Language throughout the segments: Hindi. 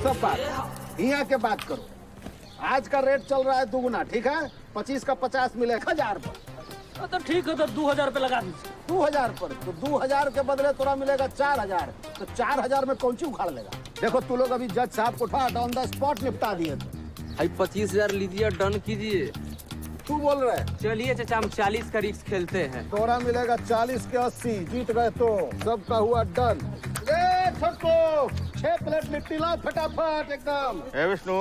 सब बात यहाँ के बात करो। आज का रेट चल रहा है दुगुना, ठीक है? 25 का 50 मिलेगा 1000 पर। तो ठीक है, तो 2000 रुपये लगा दीजिए। 2000 पर? तो 2000 के बदले तोरा मिलेगा 4000। तो 4000 में कौन सी उखाड़ लेगा? देखो तू लोग अभी जज साहब को उठा ऑन द स्पॉट निपटा दिए थे। भाई 25,000 लीजिए, डन कीजिए। तू बोल रहे? चलिए चाचा, हम 40 का रिस्क खेलते हैं। तोरा मिलेगा 40 के 80। जीत गए तो सबका हुआ डन। ए छोटू, 6 प्लेट लिट्टी लाओ फटाफट एकदम। ए विष्णु,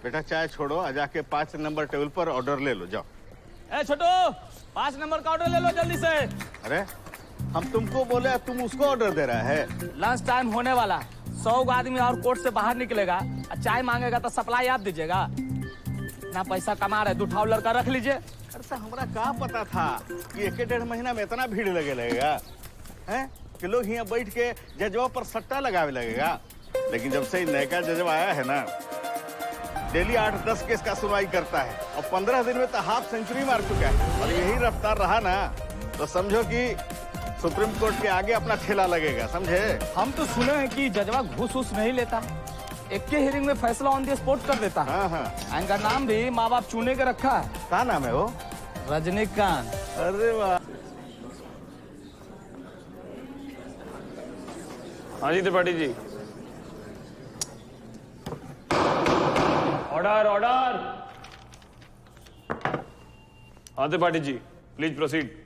बेटा चाय छोड़ो, आ जाके 5 नंबर टेबल पर ऑर्डर ले लो, जाओ। ए छोटू, 5 नंबर का ऑर्डर ले लो जल्दी से। अरे हम तुमको बोले, तुम उसको ऑर्डर दे रहा है? लंच टाइम होने वाला, 100 आदमी और कोर्ट से बाहर निकलेगा, चाय मांगेगा तो सप्लाई आप दीजिएगा ना। पैसा कमा रहे, उठाओ लड़का रख लीजिए। अरे तो हमरा क्या पता था कि 1-1.5 महीना में इतना भीड़ लगेगा हैं कि लोग यहाँ बैठ के जजवा पर सट्टा लगावे लगेगा। लेकिन जब से नया जजवा आया है ना, डेली 8-10 केस का सुनवाई करता है और 15 दिन में तो हाफ सेंचुरी मार चुका है। और यही रफ्तार रहा ना तो समझो कि सुप्रीम कोर्ट के आगे अपना ठेला लगेगा, समझे? हम तो सुने हैं कि जजवा घूस नहीं लेता, एक के हियरिंग में फैसला ऑन द स्पॉट कर देता है। हाँ। इनका नाम भी माँ बाप चुने के रखा है। क्या नाम है वो? रजनीकांत। अरे वाह। हाँ जी त्रिपाठी जी। Order order. हाँ त्रिपाठी जी, प्लीज प्रोसीड।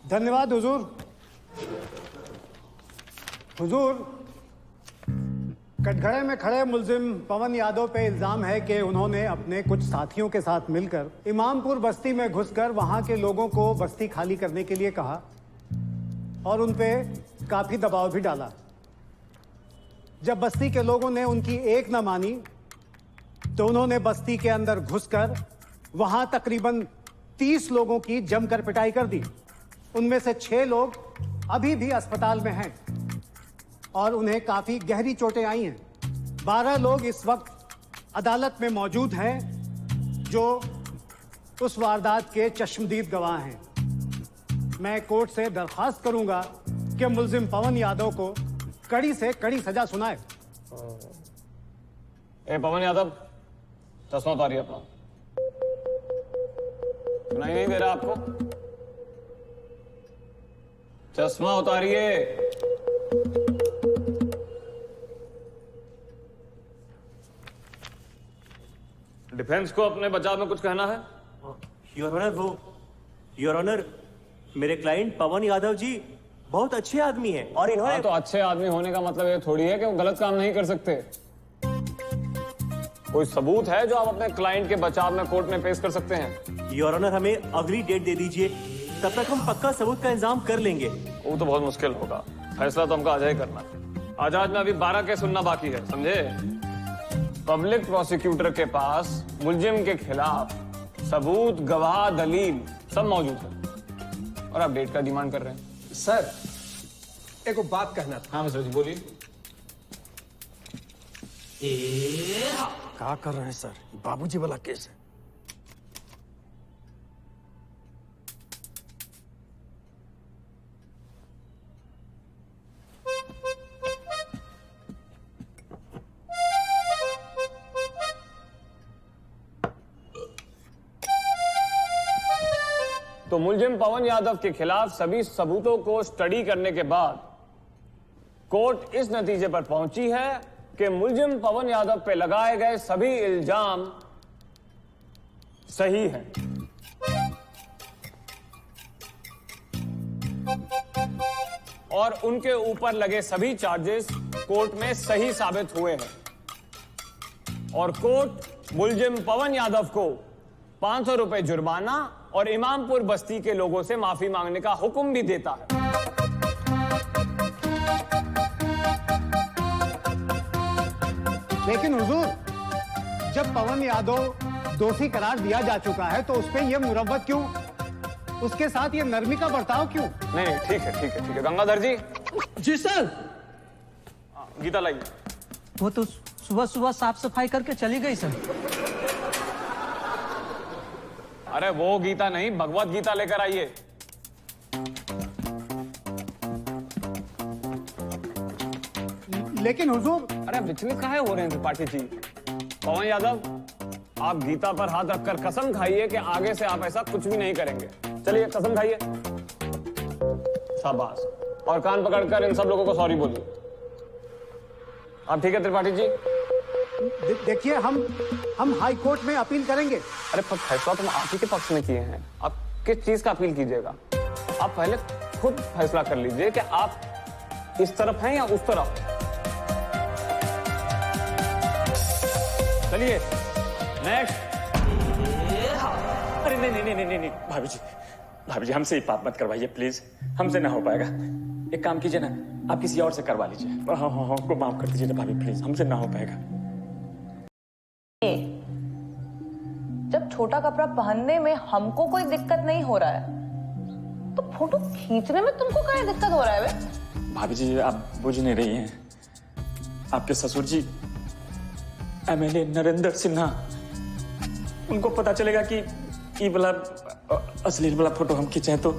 धन्यवाद हुजूर। हुजूर, कटघरे में खड़े मुल्जिम पवन यादव पे इल्जाम है कि उन्होंने अपने कुछ साथियों के साथ मिलकर इमामपुर बस्ती में घुसकर वहां के लोगों को बस्ती खाली करने के लिए कहा और उन पे काफी दबाव भी डाला। जब बस्ती के लोगों ने उनकी एक न मानी तो उन्होंने बस्ती के अंदर घुसकर वहां तकरीबन 30 लोगों की जमकर पिटाई कर दी। उनमें से 6 लोग अभी भी अस्पताल में हैं और उन्हें काफी गहरी चोटें आई हैं। 12 लोग इस वक्त अदालत में मौजूद हैं जो उस वारदात के चश्मदीद गवाह हैं। मैं कोर्ट से दरखास्त करूंगा कि मुल्जिम पवन यादव को कड़ी से कड़ी सजा सुनाए। ए पवन यादव, चश्मा उतारिए अपना। सुनाई नहीं दे रहा आपको? चश्मा उतारिए। डिफेंस को अपने बचाव में कुछ कहना है? योर ऑनर, मेरे क्लाइंट पवन यादव जी बहुत अच्छे आदमी हैं और इन्होंने हाँ, तो अच्छे आदमी होने का मतलब ये थोड़ी है कि वो गलत काम नहीं कर सकते। कोई सबूत है जो आप अपने क्लाइंट के बचाव में कोर्ट में पेश कर सकते हैं? योर ऑनर, हमें अगली डेट दे दीजिए, तब तक हम पक्का सबूत का इंतजाम कर लेंगे। वो तो बहुत मुश्किल होगा, फैसला तो हमको आज ही करना है। आज में अभी 12 केस सुनना बाकी है, समझे? पब्लिक प्रोसिक्यूटर के पास मुलजिम के खिलाफ सबूत, गवाह, दलील सब मौजूद है और आप डेट का डिमांड कर रहे हैं। सर, एक बात कहना था। हाँ मिस्टर जी, बोलिए। क्या कर रहे हैं सर? बाबूजी वाला केस है। तो मुलजिम पवन यादव के खिलाफ सभी सबूतों को स्टडी करने के बाद कोर्ट इस नतीजे पर पहुंची है कि मुलजिम पवन यादव पे लगाए गए सभी इल्जाम सही हैं। और उनके ऊपर लगे सभी चार्जेस कोर्ट में सही साबित हुए हैं और कोर्ट मुलजिम पवन यादव को 500 रुपए जुर्माना और इमामपुर बस्ती के लोगों से माफी मांगने का हुक्म भी देता है। लेकिन हुजूर, जब पवन यादव दोषी करार दिया जा चुका है तो उस पे ये मुरव्वत क्यों, उसके साथ ये नरमी का बर्ताव क्यों? नहीं, ठीक है ठीक है ठीक है। गंगाधर जी। जी सर। गीता लाइए। वो तो सुबह सुबह साफ सफाई करके चली गई सर। अरे वो गीता नहीं, भगवत गीता लेकर आइए। लेकिन हुजूर, अरे विचलित काहे हो रहे हैं त्रिपाठी जी? पवन यादव, आप गीता पर हाथ रखकर कसम खाइए कि आगे से आप ऐसा कुछ भी नहीं करेंगे। चलिए कसम खाइए। शाबाश। और कान पकड़कर इन सब लोगों को सॉरी बोलिए। आप ठीक है त्रिपाठी जी? देखिए, हम हाई कोर्ट में अपील करेंगे। अरे पर फैसला तुम आप ही के पक्ष में किए हैं, आप किस चीज का अपील कीजिएगा? आप पहले खुद फैसला कर लीजिए कि आप इस तरफ हैं या उस तरफ। चलिए नेक्स्ट। अरे नहीं भाभी जी हमसे ही बात मत करवाइए प्लीज, हमसे ना हो पाएगा। एक काम कीजिए ना, आप किसी और से करवा लीजिए। हाँ हमको माफ कर दीजिए ना भाभी प्लीज, हमसे ना हो पाएगा। जब छोटा कपड़ा पहनने में हमको कोई दिक्कत नहीं हो रहा है तो फोटो खींचने में तुमको क्या दिक्कत हो रहा है बे? भाभी जी आप बुझ नहीं रही हैं, आपके ससुर जी एमएलए नरेंद्र सिन्हा, उनको पता चलेगा कि ये वाला अश्लील वाला फोटो हम खींचे हैं तो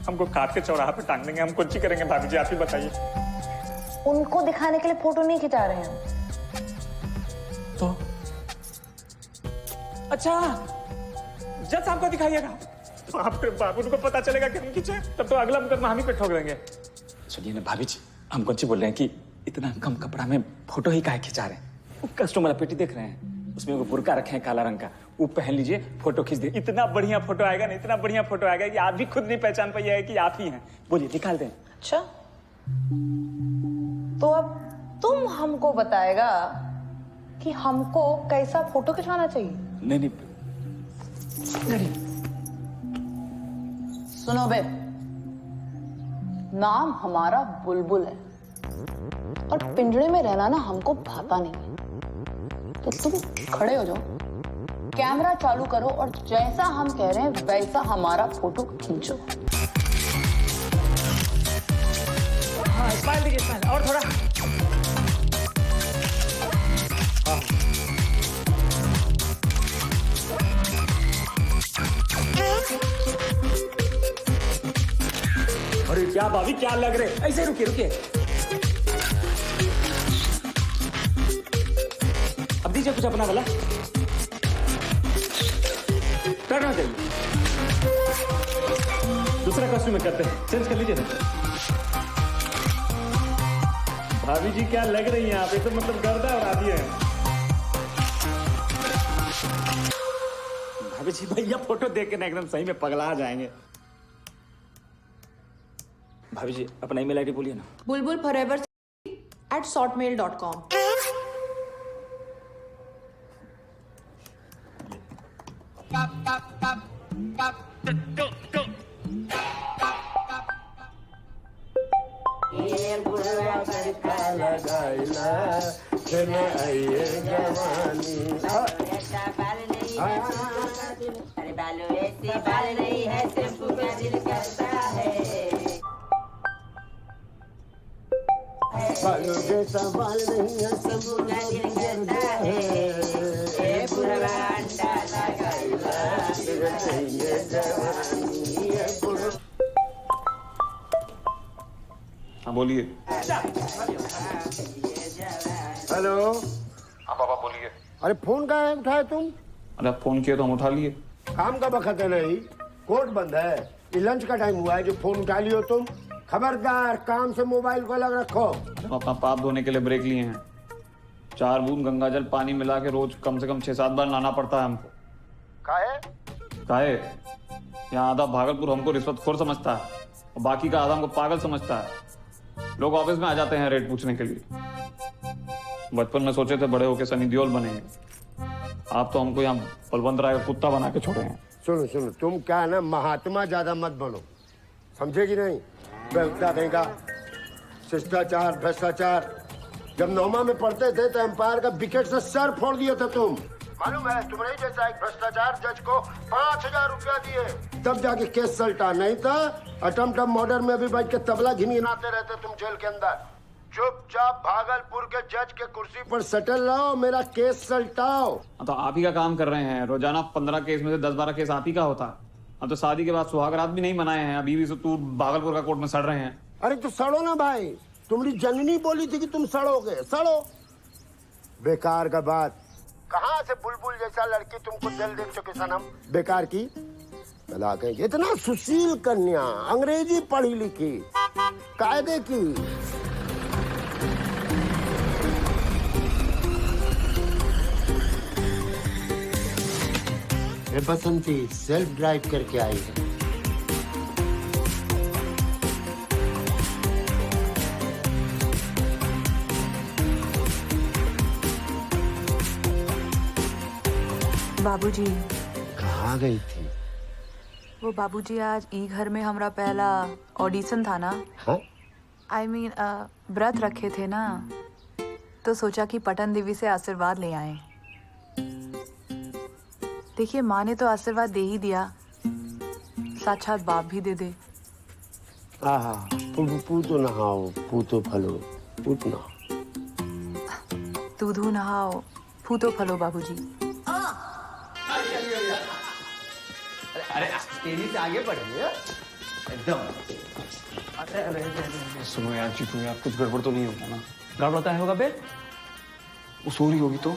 हमको काट के चौराहा पे टांग देंगे। हम कुछ ही करेंगे भाभी जी, आप ही बताइए। उनको दिखाने के लिए फोटो नहीं खिंचा रहे हैं तो अच्छा जज साहब को दिखाइएगा तो आपके बाबू को पता चलेगा कि हम खींचे, तब तो अगला मुकदमा हम ही पे ठोक देंगे। सुनिए ना भाभी जी, हम कुछ बोल रहे हैं कि इतना कम कपड़ा में फोटो ही काहे खिंचा रहे हैं? वो कस्टमर पेटी देख रहे हैं, उसमें वो बुर्का रखे हैं काला रंग का, वो पहन लीजिए, फोटो खींच दे। इतना बढ़िया फोटो आएगा ना, इतना बढ़िया फोटो आएगा कि आप भी खुद नहीं पहचान पाइएगा कि आप ही हैं। बोलिए निकाल दें। अच्छा, तो अब तुम हमको बताएगा कि हमको कैसा फोटो खिंचवाना चाहिए? नहीं। सुनो बे, नाम हमारा बुलबुल है और पिंजरे में रहना ना हमको भाता नहीं है। तो तुम खड़े हो जाओ, कैमरा चालू करो और जैसा हम कह रहे हैं वैसा हमारा फोटो खींचो। हाँ स्माइल दीजिए, स्माइल और थोड़ा। अरे क्या भाभी क्या लग रहे, ऐसे रुकिए। अब दीजिए कुछ अपना वाला, करना चाहिए। दूसरा कॉस्ट्यूम में करते हैं, चेंज कर लीजिए ना। भाभी जी क्या लग रही हैं आप, ये तो मतलब गर्दा और आदि है। भाभी जी भैया फोटो देख के ना एकदम सही में पगला जाएंगे। भाभी जी अपना ईमेल आईडी बोलिए ना। bulbulforever@shortmail.com। हाँ बोलिए। हेलो। हाँ पापा बोलिए। अरे फोन का है उठाए तुम? अरे फोन किया तो हम उठा लिए। काम का वक्त है नहीं, कोर्ट बंद है, ये लंच का टाइम हुआ है जो फोन उठा लियो तुम। खबरदार काम से मोबाइल को अलग रखो। हम अपना पाप धोने के लिए ब्रेक लिए हैं। 4 बूंद गंगाजल पानी मिला के रोज कम से कम 6-7 बार नहाना पड़ता है हमको। काहे? यहाँ आधा भागलपुर हमको रिश्वतखोर समझता है और बाकी का आधा हमको पागल समझता है। लोग ऑफिस में आ जाते हैं रेट पूछने के लिए। बचपन में सोचे थे बड़े होके सनी देओल बनेंगे, आप तो हमको यहाँ बलवंत राय का कुत्ता बना के छोड़े हैं। सुनो तुम क्या है ना, महात्मा ज्यादा मत बनो, समझेगी नहीं? बेवकूफ कहेगा शिष्टाचार भ्रष्टाचार। जब नौमा में पढ़ते थे तो एम्पायर का विकेट से सर फोड़ दिया था तुम, मालूम है? तुम्हारे जैसा एक भ्रष्टाचार जज को 5000 रुपया दिए तब जाके केस सल्टा, नहीं था अटम्प्ट ऑफ मर्डर में भी बैठ के तबला घिनघिनाते रहते तुम जेल के अंदर। चुपचाप भागलपुर के जज के कुर्सी पर सेटल रहो, मेरा केस सल्टाओ। तो आप ही का काम कर रहे हैं, रोजाना 15 केस में से 10-12 केस आप ही का होता। अब तो शादी के बाद सुहाग रात भी नहीं मनाए हैं, अभी भी तू भागलपुर का कोर्ट में सड़ रहे हैं। अरे तो सड़ो ना भाई, तुम्हारी जननी बोली थी कि तुम सड़ोगे, सड़ो। बेकार का बात। कहाँ से बुलबुल जैसा लड़की तुमको दिल दे चुके सनम, बेकार की बला कहेंगे। इतना सुशील कन्या, अंग्रेजी पढ़ी लिखी, कायदे की। ये बसंती सेल्फ ड्राइव करके आई है। बाबूजी कहाँ गई थी? वो बाबूजी आज ई घर में हमारा पहला ऑडिशन था ना। आई मीन व्रत रखे थे ना, तो सोचा कि पटन देवी से आशीर्वाद ले आए। देखिए माँ ने तो आशीर्वाद दे ही दिया, साक्षात बाप भी दे दे। आहा, पूतो नहाओ, पूतो फलो, पूत नहाओ। दूधू नहाओ, फूतो फलो बाबूजी। अरे तेजी से आगे बढ़िए एकदम। सुनो यार चीकू यार, कुछ गड़बड़ तो नहीं होगा ना? गड़बड़ का होगा बे? वो सो रही होगी तो?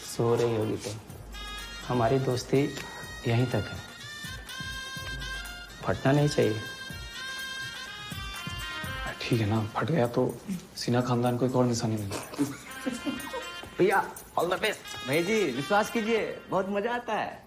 सो रही होगी तो हमारी दोस्ती यहीं तक है, फटना नहीं चाहिए। ठीक है ना, फट गया तो सिन्हा खानदान को एक और निशानी मिली। भैया ऑल द बेस्ट। भाई जी विश्वास कीजिए, बहुत मजा आता है।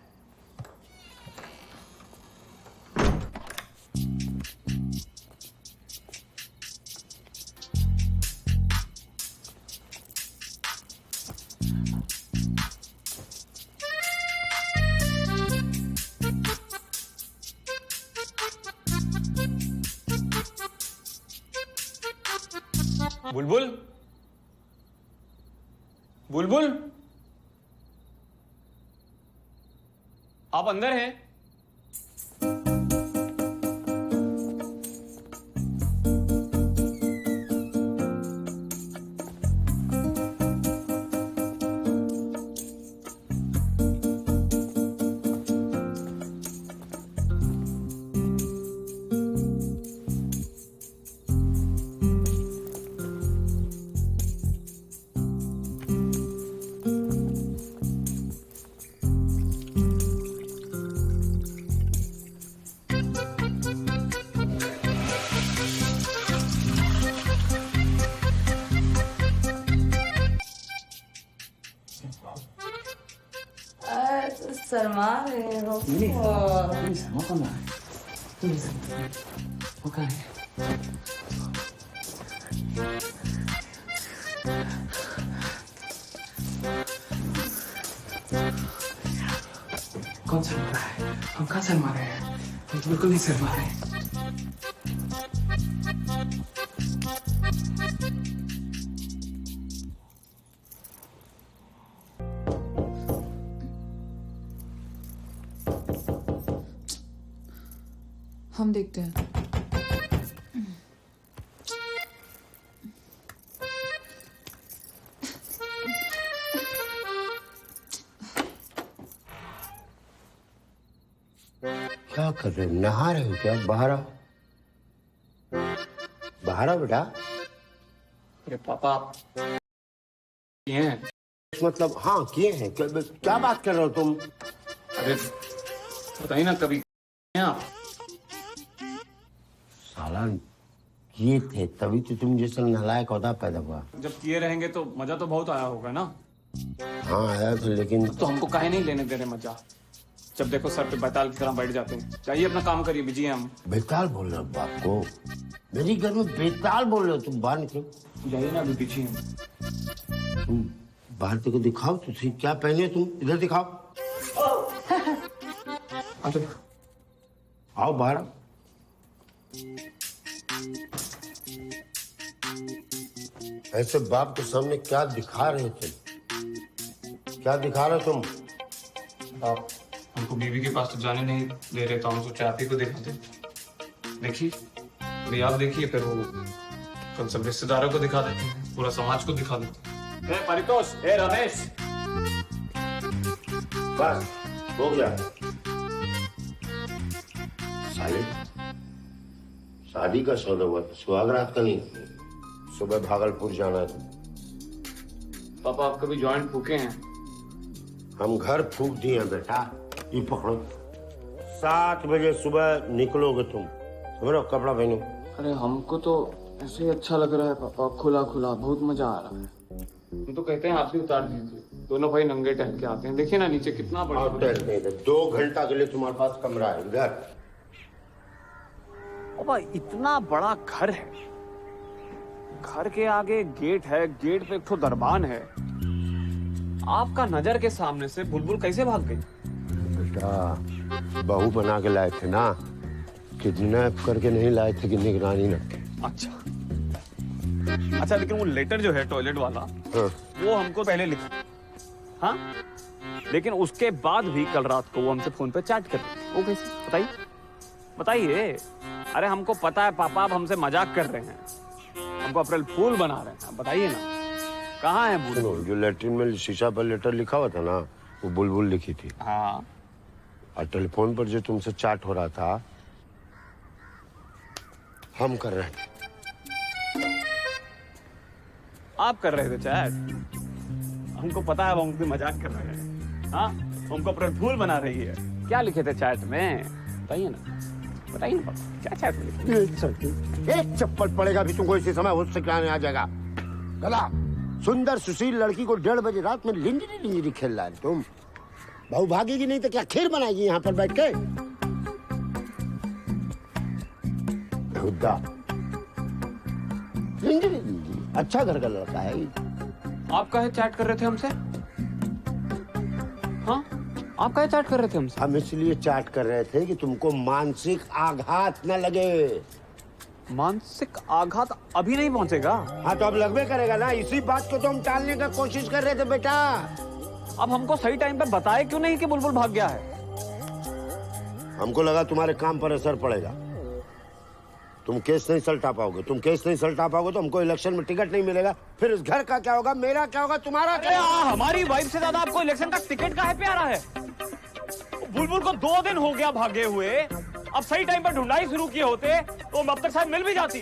बुलबुल, बुलबुल, आप अंदर हैं? शर्मा रहे हो। कौन शर्मा रहा है? हम कहाँ शर्मा रहे हैं? हम तो बिल्कुल नहीं शर्मा रहे। हम देखते हैं। क्या कर रहे हो? नहा रहे हो क्या? बाहर आओ, बाहर आओ बेटा। अरे पापा किए हैं? मतलब हाँ किए हैं। क्या बात कर रहे हो तुम? अरे बताइए ना, कभी आप साला ये थे तभी तो तुम जैसा नालायक औदा पैदा हुआ। जब किए रहेंगे तो मजा तो बहुत आया होगा ना? हाँ आया तो, लेकिन तो हमको काहे नहीं लेने दे रहे मजा? जब देखो सर पे बैताल की तरह बैठ जाते हैं। चाहिए अपना काम करिए, बिजी हैं हम। बेताल बोल रहे हो बाप को? मेरी घर में बेताल बोल रहे हो तुम? बाहर निकलो, जाइए ना, अभी पीछे हैं। तुम बाहर को दिखाओ तो सही, क्या पहने हो तुम? इधर दिखाओ। आओ बाहर। ऐसे बाप के सामने क्या दिखा रहे हो तुम? क्या दिखा रहे हो तुम? आप हमको बीवी के पास तो जाने नहीं दे रहे, तो हम सोचे आप ही को दिखाते। देखिए अभी आप देखिए, फिर वो कल सब रिश्तेदारों को दिखा देते हैं, पूरा समाज को दिखा देते हैं। ए परितोष, ए रमेश, बस हो गया। साले शादी का सौदा हुआ, सुहागरात का नहीं। सुबह भागलपुर जाना है। पापा आप कभी जॉइंट फूके हैं? हम घर फूक दिए हैं बेटा। ये पकड़ो, 7 बजे सुबह निकलोगे तुम। समझो, कपड़ा पहनो। अरे हमको तो ऐसे ही अच्छा लग रहा है पापा, खुला खुला, बहुत मजा आ रहा है। हम तो कहते हैं आप ही उतार दीजिए, दोनों भाई नंगे टहल के आते हैं। देखिए ना नीचे कितना बड़ा। 2 घंटा के लिए तुम्हारे पास कमरा है इधर। पापा इतना बड़ा घर है, घर के आगे गेट है, गेट पे एक तो दरबान है। आपका नजर के सामने से बुलबुल कैसे भाग गई? बेटा बहू बना के लाए थे ना, किडनैप करके नहीं लाए थे कि निगरानी रखे। अच्छा अच्छा, लेकिन वो लेटर जो है टॉयलेट वाला, वो हमको पहले लिखा। हाँ, लेकिन उसके बाद भी कल रात को वो हमसे फोन पे चैट कर रहे। वो कैसे? बताइए बताइए। अरे हमको पता है पापा आप हमसे मजाक कर रहे हैं, हमको अप्रैल फूल बना रहे हैं। बताइए ना कहाँ है बुलबुल? जो लेटरिन में शीशा पर लेटर लिखा हुआ था ना, वो बुलबुल लिखी थी। हाँ, और टेलीफोन पर जो तुमसे चैट हो रहा था, हम कर रहे थे। आप कर रहे थे चैट? हमको पता है वो हमसे मजाक कर रहे हैं। हाँ, हमको अप्रैल फूल बना रही है। क्या लिखे थे चैट में? बताइए ना, बताइए ना पापा, क्या चैट में? एक चप्पल पड़ेगा भी तुमको इसी समय होश से कराने आ जाएगा। गला सुंदर सुशील लड़की को 1:30 बजे रात में लिंजरी लिंजरी खेल रहा है तुम। बहू भागेगी नहीं तो क्या खीर बनाएगी यहाँ पर बैठ के? खुदा लिंजरी लिंजरी, अच्छा घर का लड़का है। आप काहे चैट कर रहे थे हमसे? हाँ, आप काहे चैट कर रहे थे हमसे? हम इसलिए चैट कर रहे थे कि तुमको मानसिक आघात न लगे। मानसिक आघात अभी नहीं पहुंचेगा। हाँ तो अब लगबे करेगा ना। इसी बात को तो हम टालने का कोशिश कर रहे थे बेटा। अब हमको सही टाइम पे बताए क्यों नहीं कि बुलबुल भाग गया है? हमको लगा तुम्हारे काम पर असर पड़ेगा। तुम केस नहीं सलटा पाओगे। तुम केस नहीं सलटा पाओगे तो हमको इलेक्शन में टिकट नहीं मिलेगा। फिर इस घर का क्या होगा, मेरा क्या होगा, तुम्हारा क्या होगा? हमारी वाइफ से ज्यादा आपको इलेक्शन का टिकट का है प्यारा है। बुलबुल को 2 दिन हो गया भागे हुए। अब सही टाइम पर ढूंढाई शुरू किए होते तो अब तक शायद मिल भी जाती।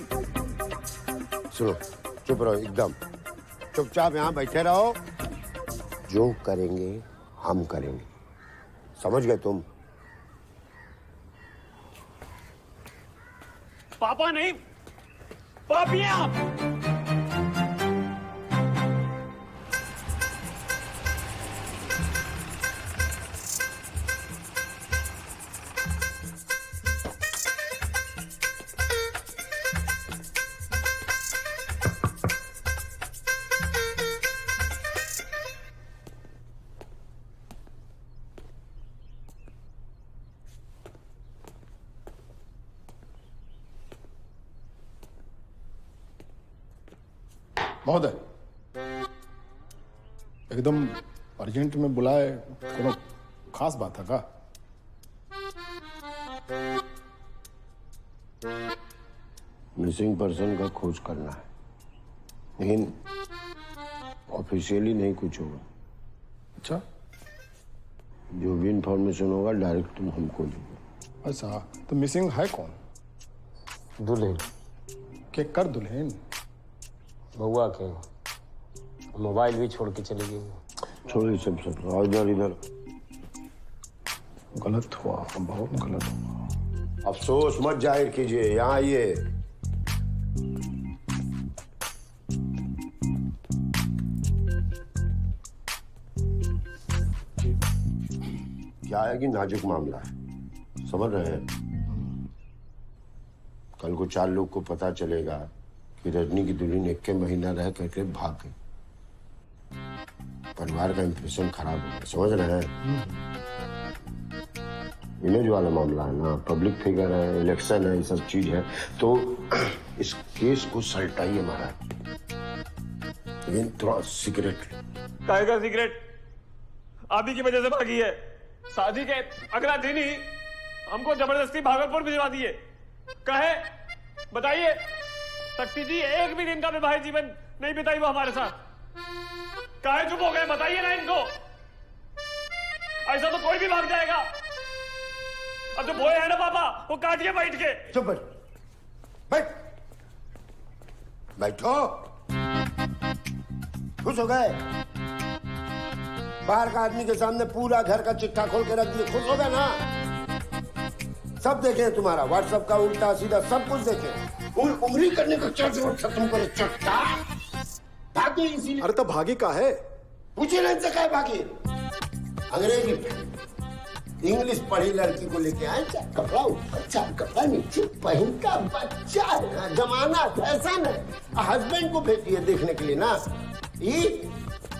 सुनो, चुप रहो, एकदम चुपचाप यहाँ बैठे रहो। जो करेंगे हम करेंगे, समझ गए तुम? पापा नहीं, पापी हैं आप। महोदय, एकदम अर्जेंट में बुलाए, कोनो खास बात है का? मिसिंग पर्सन का खोज करना है, लेकिन ऑफिशियली नहीं कुछ होगा। अच्छा, जो भी इंफॉर्मेशन होगा डायरेक्ट तुम हमको दोगे। अच्छा, तो मिसिंग है कौन? दुल्हन। के कर दुल्हन? बउआ के मोबाइल भी छोड़ के चली गई। छोड़िए सब और इधर इधर। गलत हुआ, बहुत गलत हुआ। अफसोस मत जाहिर कीजिए, यहाँ आइए। क्या है कि नाजुक मामला है, समझ रहे हैं? कल को 4 लोग को पता चलेगा कि रजनी की दुल्हन 1 महीना रह करके भाग गई। परिवार का इंप्रेशन खराब हो गया, समझ रहे हैं? इमेज वाला मामला है ना, पब्लिक फिगर है, इलेक्शन है, ये सब चीज है। तो इस केस को सलटाइए महाराज, लेकिन थोड़ा सीक्रेट। काहे सीक्रेट? आदि की वजह से भागी है। शादी के अगला दिन ही हमको जबरदस्ती भागलपुर भिजवा दिए। कहे बताइए, शक्ति जी एक भी दिन का वैवाहिक जीवन नहीं बिताई वो हमारे साथ। काहे चुप हो गए? बताइए ना इनको। ऐसा तो कोई भी भाग जाएगा। अब जो बोए है ना पापा, वो काटिए बैठ के। चुप बैठ। बैठो। खुश हो गए? बाहर का आदमी के सामने पूरा घर का चिट्ठा खोल के रख दिए, खुश हो गए ना? सब देखे तुम्हारा व्हाट्सएप का उल्टा सीधा सब कुछ देखे। उंगली करने का क्या जरूरत था तुमको? चट्टा भागे इसीलिए। अरे तो भागी का है? पूछे नहीं से क्या भागी? अंग्रेजी इंग्लिश पढ़ी लड़की को लेके आए, कपड़ा ऊपर कपड़ा नीचे पहन का बच्चा है, जमाना फैशन है। हस्बैंड को भेजिए देखने के लिए ना। ये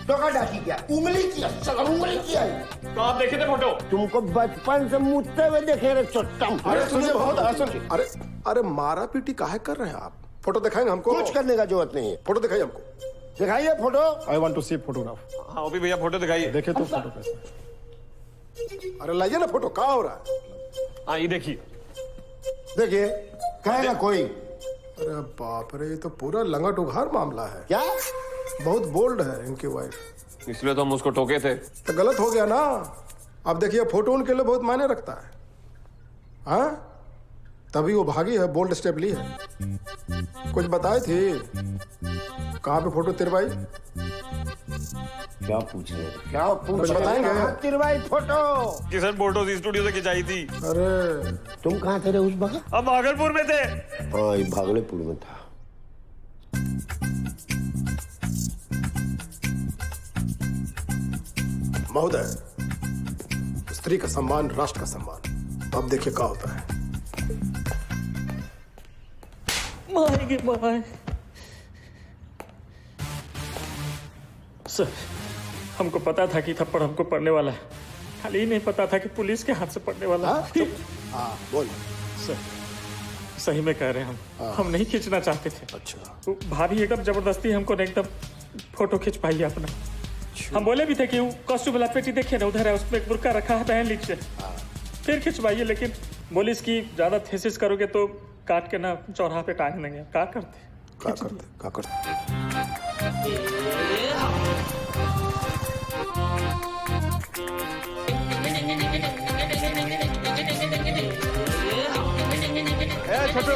टोका डाकी किया, उंगली किया, उंगली किया। तो आप देखे थे फोटो? तुमको बचपन से मुझते हुए देखे रे चट्टम। अरे सुनिए बहुत अरे अरे मारा पीटी काहे कर रहे हैं आप? फोटो दिखाएंगे हमको? कुछ करने का जरूरत नहीं है। फोटो दिखाइए हमको। दिखाइए photo. I want to see photograph. हाँ अभी भैया फोटो दिखाइए। देखे तो फोटो कैसे? अरे लाइए ना फोटो, क्या हो रहा है? हाँ ये देखिए। देखिए कहेगा कोई। अरे बाप रे, ये तो पूरा लंगट उघार मामला है। क्या? बहुत बोल्ड है इनकी वाइफ। इसलिए तो हम उसको टोके थे। तो गलत हो गया ना। अब देखिए फोटो उनके लिए बहुत मायने रखता है। हाँ तभी वो भागी है, बोल्ड स्टेप ली है। कुछ बताई थी? कहाँ पे फोटो तिरवाई? क्या पूछ रहे हैं? क्या पूछ बताएंगे? तिरवाई फोटो कि सर फोटो स्टूडियो से खिंचाई थी। अरे तुम कहाँ थे उस वक्त? हम भागलपुर में थे। हाँ ये भागलपुर में था। महोदय, स्त्री का सम्मान राष्ट्र का सम्मान। अब देखिए क्या होता है। मारेंगे मार। सर हमको पता था कि थप्पड़ हमको पड़ने वाला है, खाली ही नहीं पता था कि पुलिस के हाथ से पड़ने वाला है। हाँ बोल। सर सही में कह रहे हैं हम नहीं खींचना चाहते थे। अच्छा। भाभी एकदम जबरदस्ती हमको एकदम फोटो खींच पाई अपना। हम बोले भी थे कि कॉस्ट्यूम वाला पेटी देखिए ना, उधर है, उसमें एक बुर्का रखा है, पहन लीजिए फिर खिंचवाइए। लेकिन बोली इसकी ज्यादा थेसिस करोगे तो काट के ना चौराहा पे टांग देंगे। क्या करते? छोटू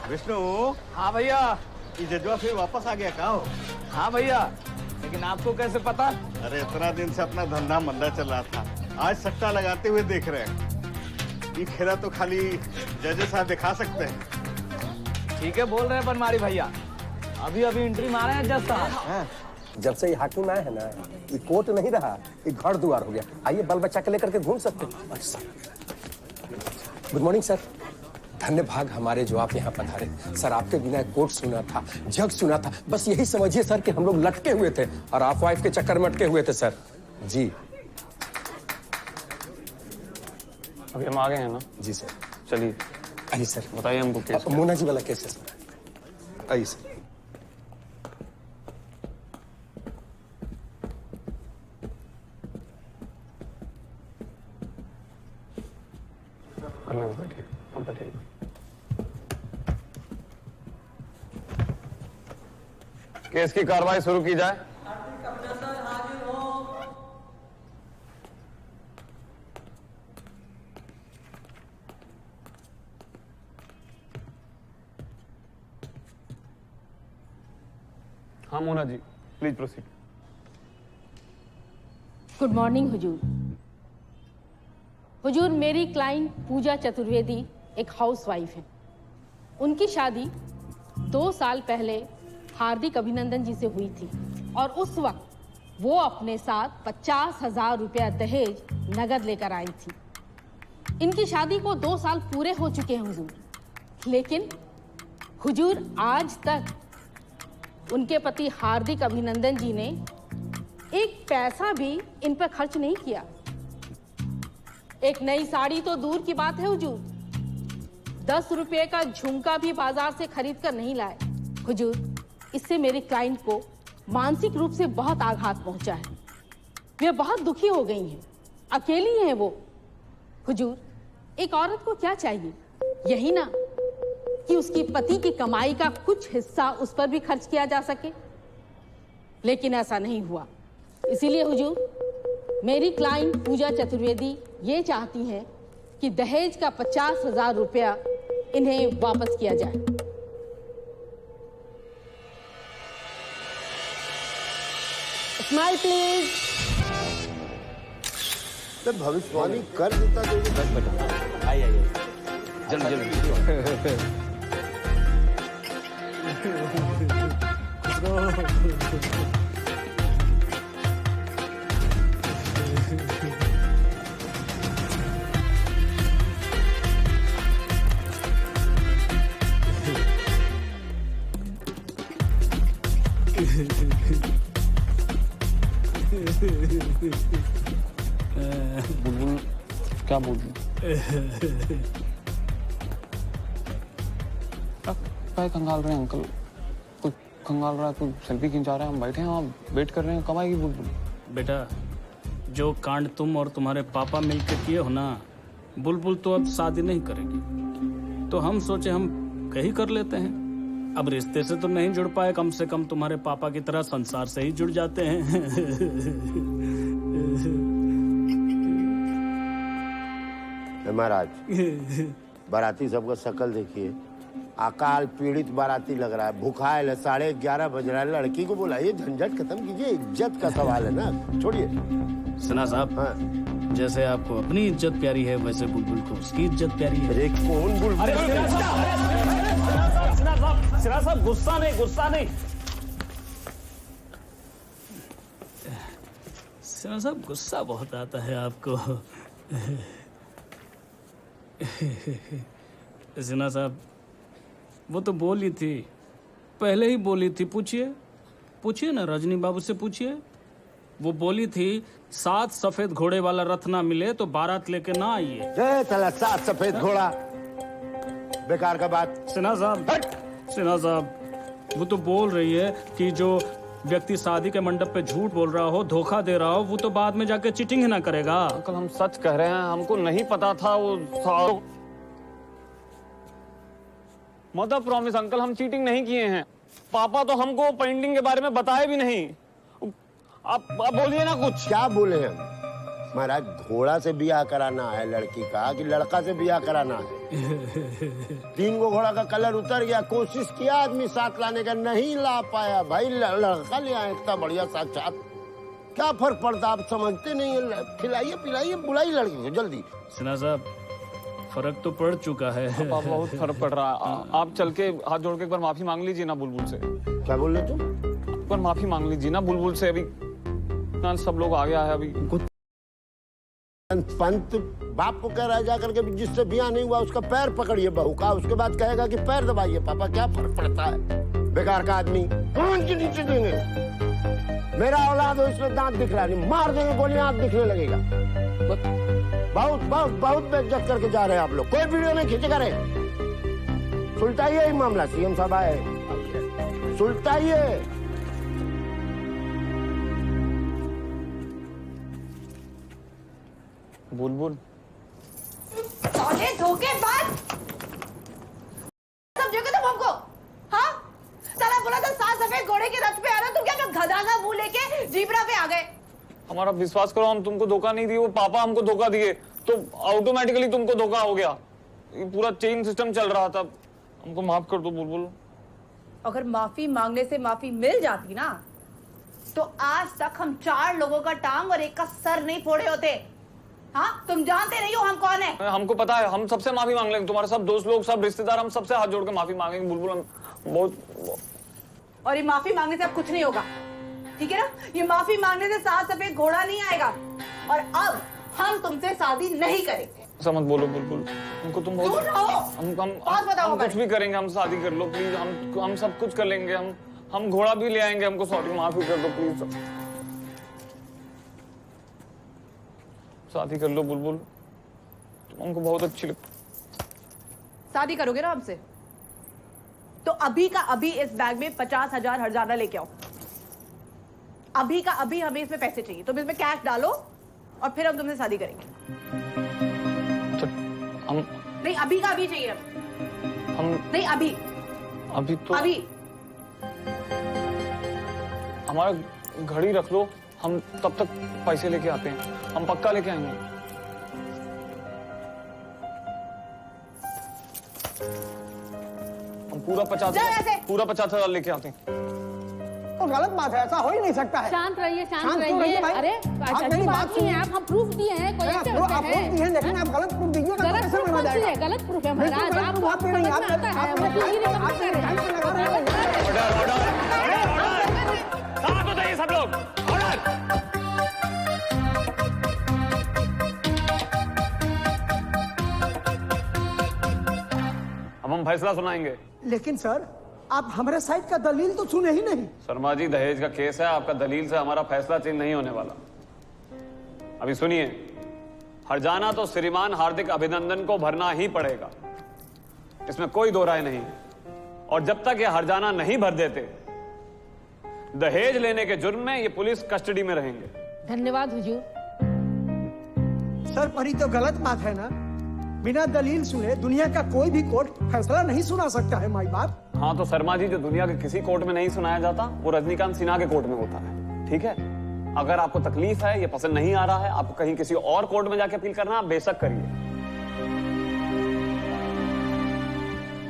विष्णु। हाँ भैया। ये जजवा फिर वापस आ गया कहाँ हो? हाँ भैया, लेकिन आपको कैसे पता? अरे इतना दिन से अपना धंधा मंदा चल रहा था, आज सट्टा लगाते हुए देख रहे हैं। ये खेला तो खाली जजेस साहब दिखा सकते हैं। ठीक है बोल रहे हैं बनमारी भैया, अभी अभी एंट्री मारे हैं जज साहब। जब से ये हाकिम आए हैं ना, ये कोर्ट नहीं रहा, ये घर द्वार हो गया। आइए बाल बच्चा के लेकर के घूम सकते हैं। Good morning sir. धन्य भाग हमारे जो आप यहाँ पधारे। सर आपके बिना कोर्ट सुना था, जग सुना था, बस यही समझिए सर कि हम लोग लटके हुए थे और आप वाइफ के चक्कर में अटके हुए थे सर। जी अभी हम आ गए हैं ना? जी सर। चलिए आइए सर। बताइए हमको केस। मोना जी वाला केस है सर। आइए सर। केस की कार्रवाई शुरू की जाए। हाँ Mona ji please proceed. Good morning हुजूर। हुजूर मेरी क्लाइंट पूजा चतुर्वेदी एक हाउसवाइफ है। उनकी शादी 2 साल पहले हार्दिक अभिनंदन जी से हुई थी और उस वक्त वो अपने साथ 50,000 रुपया दहेज नगद लेकर आई थी। इनकी शादी को 2 साल पूरे हो चुके हैं हुजूर, लेकिन हुजूर आज तक उनके पति हार्दिक अभिनंदन जी ने एक पैसा भी इन पर खर्च नहीं किया। एक नई साड़ी तो दूर की बात है हुजूर, 10 रुपये का झुमका भी बाजार से खरीद कर नहीं लाए। हुजूर इससे मेरी क्लाइंट को मानसिक रूप से बहुत आघात पहुंचा है। वे बहुत दुखी हो गई हैं, अकेली हैं वो। हुजूर एक औरत को क्या चाहिए, यही ना कि उसकी पति की कमाई का कुछ हिस्सा उस पर भी खर्च किया जा सके, लेकिन ऐसा नहीं हुआ। इसीलिए हुजूर मेरी क्लाइंट पूजा चतुर्वेदी ये चाहती हैं कि दहेज का 50,000 रुपया इन्हें वापस किया जाए। Smile please. तो भविष्यवाणी कर देता तो 10 मिनट। आइए जल्दी जल्दी। बुलबुल क्या बोल रही? क्या कंगाल रहे हैं अंकल? कोई कंगाल रहा है, कोई सेल्फी खिंचा रहा है, हम बैठे हैं वहाँ वेट कर रहे हैं, कब आएगी बुलबुल? बेटा जो कांड तुम और तुम्हारे पापा मिलकर किए हो ना, बुलबुल तो अब शादी नहीं करेगी, तो हम सोचे हम कहीं कर लेते हैं। अब रिश्ते से तो नहीं जुड़ पाए, कम से कम तुम्हारे पापा की तरह संसार से ही जुड़ जाते हैं। महाराज बाराती सबका शकल देखिए, अकाल पीड़ित बाराती लग रहा है, भूखायल है, 11:30 बज रहा है। लड़की को बुलाइए, झंझट खत्म कीजिए, इज्जत का सवाल है ना, छोड़िए। सुना साहब, हाँ। जैसे आपको अपनी इज्जत प्यारी है, वैसे बुलबुल को उसकी इज्जत प्यारी है। अरे कौन बुलबुल? सिरा साहब गुस्सा नहीं, गुस्सा नहीं। सिरा साहब गुस्सा बहुत आता है आपको। सिन्हा साहब वो तो बोली थी, पहले ही बोली थी। पूछिए ना, रजनी बाबू से पूछिए। वो बोली थी 7 सफेद घोड़े वाला रथ ना मिले तो बारात लेके ना आइए। 7 सफेद घोड़ा, बेकार का बात। सिन्हा साहब वो तो बोल रही है कि जो व्यक्ति शादी के मंडप पे झूठ बोल रहा हो, धोखा दे रहा हो, वो तो बाद में जाके चीटिंग ही ना करेगा। अंकल हम सच कह रहे हैं, हमको नहीं पता था वो मतलब प्रॉमिस अंकल, हम चीटिंग नहीं किए हैं। पापा तो हमको पेंटिंग के बारे में बताए भी नहीं। आप बोलिए ना कुछ। क्या बोले हैं महाराज? घोड़ा से ब्याह कराना है लड़की का कि लड़का से ब्याह कराना है? 3 घोड़ा का कलर उतर गया, कोशिश किया आदमी साथ लाने का, नहीं ला पाया। भाई लड़का ले आए इतना बढ़िया, साक्षात। क्या फर्क पड़ता, आप समझते नहीं है। खिलाइए पिलाइए, बुलाइए लड़की को जल्दी। सिन्हा साहब फर्क तो पड़ चुका है। बहुत फर्क पड़ रहा है। आप चल के हाथ जोड़ के एक बार माफी मांग लीजिए ना बुलबुल से। क्या बोल रहे तुम? एक बार माफी मांग लीजिए ना बुलबुल से। अभी सब लोग आ गया है। अभी पंत बाप को कह रहा है जाकर के जिससे ब्याह नहीं हुआ उसका पैर पकड़िए बहू का, उसके बाद कहेगा कि पैर दबाइए पापा। क्या फर्क पड़ता है? बेकार का आदमी। नीचे देंगे। मेरा औलाद हो, इसमें दांत दिख रहा नहीं, मार देंगे गोली, आंख दिखने लगेगा। बहुत बहुत बहुत बेइज्जत करके जा रहे हैं आप लोग। कोई वीडियो नहीं खींचे करे। सुलटाइए ही मामला, सीएम साहब आए, सुलटाइए। बुलबुल धोखेबाज समझोगे तुम हमको? हाँ, साला बोला था 7 सफेद घोड़े के रथ पे आ रहा, तुम क्या गधा का मुंह लेके जीब्रा पे आ गए? हमारा विश्वास करो, हम तुमको धोखा नहीं दिए, वो पापा हमको धोखा दिए, तो ऑटोमेटिकली तुमको धोखा हो गया। ये पूरा चेन सिस्टम चल रहा था। हमको माफ कर दो बुलबुल। अगर माफी मांगने से माफी मिल जाती ना, तो आज तक हम 4 लोगों का टांग और एक का सर नहीं फोड़े होते। हाँ, तुम जानते नहीं हो हम कौन है? हमको पता है, हम सबसे माफी मांग लेंगे। तुम्हारे सब दोस्त लोग, सब रिश्तेदार, हम सबसे हाथ जोड़ के माफी मांगेंगे बुलबुल। हम बहुत। और ये माफी मांगने से अब कुछ नहीं होगा, ठीक है ना? ये माफी मांगने से 7 सफेद घोड़ा नहीं आएगा। और अब हम तुमसे शादी नहीं करेंगे। ऐसा मत बोलो बुलबुल, हमको तुम बहुत। हम कुछ भी करेंगे, हम शादी कर लो प्लीज। हम सब कुछ कर लेंगे। हम घोड़ा भी ले आएंगे। हमको सॉरी, माफी कर दो प्लीज। शादी कर लो बुलबुल, तुम हमको बहुत अच्छी लगती। शादी करोगे ना हमसे, तो अभी का अभी इस बैग में 50,000 हर्जाना लेके आओ। अभी का अभी हमें इसमें पैसे चाहिए। तुम इसमें कैश डालो और फिर हम तुमसे शादी करेंगे। हम नहीं, अभी का अभी चाहिए हम नहीं, अभी तो अभी हमारा घड़ी रख लो, हम तब तक पैसे लेके आते हैं। हम पक्का लेके आएंगे। हम पूरा 50,000 लेके आते हैं। तो गलत बात है, ऐसा हो ही नहीं सकता है। शांत रहिए, शांत क्यों रहिए। रहिए भाई? अरे आप ऐसी मेरी बात बात नहीं है, सुनिए। आप प्रूफ दिए हैं, कोई आप ऐसे प्रूफ होते हैं। दिए हैं, लेकिन आप गलत प्रूफ दीजिएगा तो गलत कैसे प्रूफ माना कौन सी जाएगा? है? गलत प्रूफ है बिल्कुल महाराज, गलत आप प्रूफ आप पे नहीं, समझ में आता है, वकील की नौकरी कर रहे हैं। शांत हो जाइए सब लोग। ऑर्डर। अब हम फैसला सुनाएंगे। लेकिन सर, आप हमारे साइड का दलील तो सुने ही नहीं। शर्मा जी, दहेज का केस है, आपका दलील से हमारा फैसला चेंज नहीं होने वाला। अभी सुनिए, हर्जाना तो श्रीमान हार्दिक अभिनंदन को भरना ही पड़ेगा, इसमें कोई दो राय नहीं है। और जब तक ये हर्जाना नहीं भर देते, दहेज लेने के जुर्म में ये पुलिस कस्टडी में रहेंगे। धन्यवाद हुजूर। सर, पर ये तो गलत बात है ना। बिना दलील सुने दुनिया का कोई भी कोर्ट फैसला नहीं सुना सकता है माई बाप। हाँ तो शर्मा जी, जो दुनिया के किसी कोर्ट में नहीं सुनाया जाता वो रजनीकांत सिन्हा के कोर्ट में होता है, ठीक है? अगर आपको तकलीफ है, ये पसंद नहीं आ रहा है, आपको कहीं किसी और कोर्ट में जाके अपील करना, आप बेशक करिए।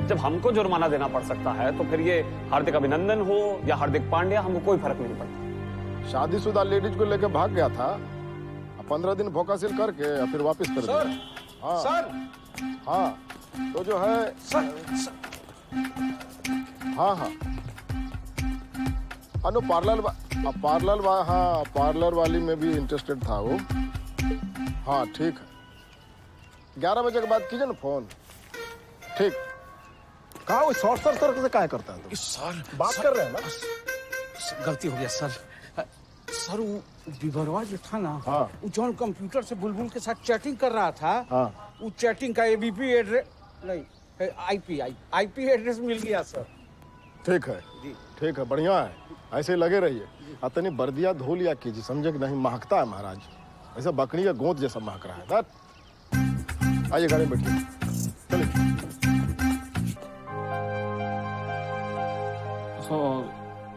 जब हमको जुर्माना देना पड़ सकता है तो फिर ये हार्दिक अभिनंदन हो या हार्दिक पांड्या, हमको कोई फर्क नहीं पड़ता। शादीशुदा लेडीज को लेकर भाग गया था, 15 दिन भोकासिल करके फिर वापस कर दिया। हाँ सर, हाँ तो जो है सर, हाँ हाँ अनु पार्लर वाली में भी इंटरेस्टेड था वो। हाँ ठीक है, 11 बजे के बाद कीजिए ना फोन। ठीक। कहा वो शॉर्ट सर्कट से क्या करता है तो? सर बात कर रहे हैं ना। गलती हो गया सर। सर वो विवरवा जो था ना, हाँ। वो जॉन कंप्यूटर से बुलबुल के साथ चैटिंग कर रहा था। हाँ। वो चैटिंग का एबीपी एड्रेस नहीं, आईपी एड्रेस मिल गया सर। ठीक है, ठीक है, बढ़िया है, ऐसे ही लगे रहिए। अतनी बर्दिया धो लिया कीजिए, समझे कि नहीं? महकता है महाराज, ऐसा बकरी का गोंद जैसा महक रहा है। दैट आइए गाड़ी में बैठिए, चलिए।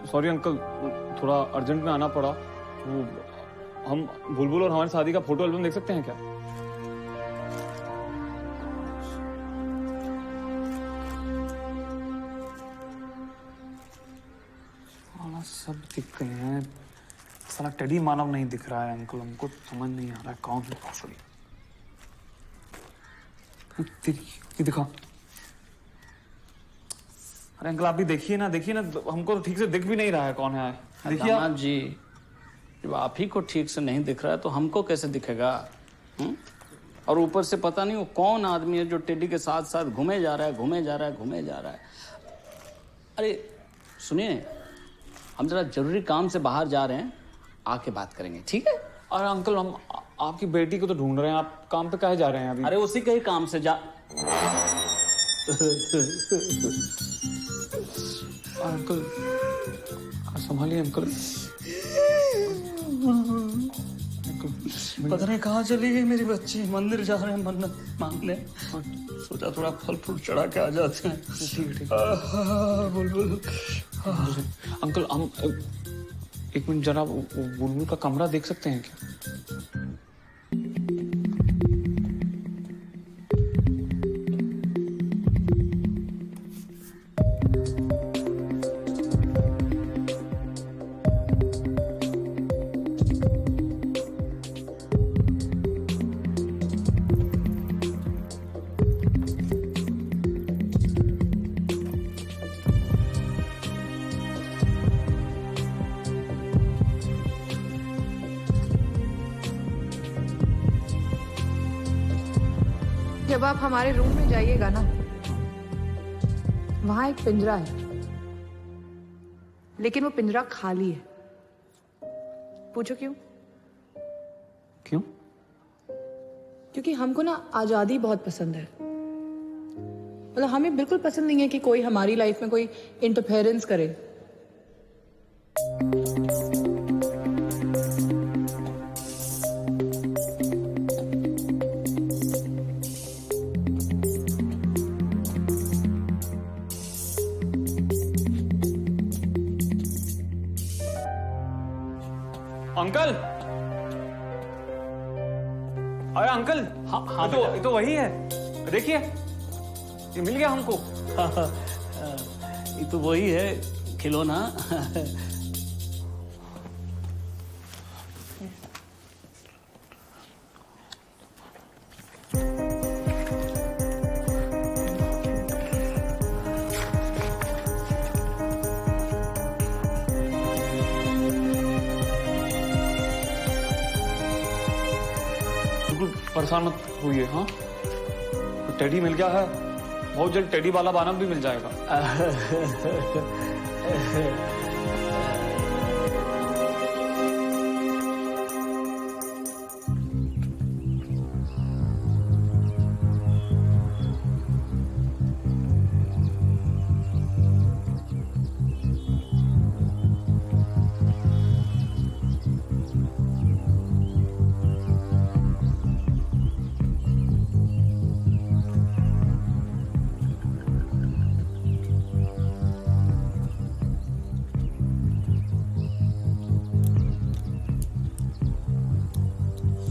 सॉरी अंकल, थोड़ा अर्जेंट में आना पड़ा। वो हम बुलबुल और हमारी शादी का फोटो एल्बम देख सकते हैं क्या? सब दिख गए हैं, साला टेडी मानव नहीं दिख रहा है अंकल, हमको समझ नहीं आ रहा है कौन है। सॉरी, दिखा। अरे अंकल आप भी देखिए ना, हमको तो ठीक से दिख भी नहीं रहा है कौन है। देखिए दामाद जी, जब आप ही को ठीक से नहीं दिख रहा है तो हमको कैसे दिखेगा? और ऊपर से पता नहीं वो कौन आदमी है जो टेडी के साथ साथ घूमे जा रहा है। अरे सुनिए, हम जरा जरूरी काम से बाहर जा रहे हैं, आके बात करेंगे, ठीक है? अरे अंकल, हम आपकी बेटी को तो ढूंढ रहे हैं, आप काम पे काहे जा रहे हैं अभी? अरे उसी के ही काम से जा। अंकल संभालिए अंकल। पता नहीं कहाँ चली गई मेरी बच्ची। मंदिर जा रहे हैं मन्नत मांगने, सोचा थोड़ा फल फ्रूट चढ़ा के आ जाते हैं। ठीक। बुलबुल अंकल हम एक मिनट जरा वो बुलबुल का कमरा देख सकते हैं क्या? जब आप हमारे रूम में जाइएगा ना, वहां एक पिंजरा है, लेकिन वो पिंजरा खाली है। पूछो क्यों? क्यों? क्योंकि हमको ना आजादी बहुत पसंद है। मतलब हमें बिल्कुल पसंद नहीं है कि कोई हमारी लाइफ में कोई इंटरफेरेंस करे। अंकल, अरे अंकल, हाँ, ये तो वही है, देखिए ये मिल गया हमको। ये तो वही है खिलौना। बिल्कुल परेशान मत होइए। हाँ, टेडी मिल गया है, बहुत जल्द टेडी वाला बानम भी मिल जाएगा।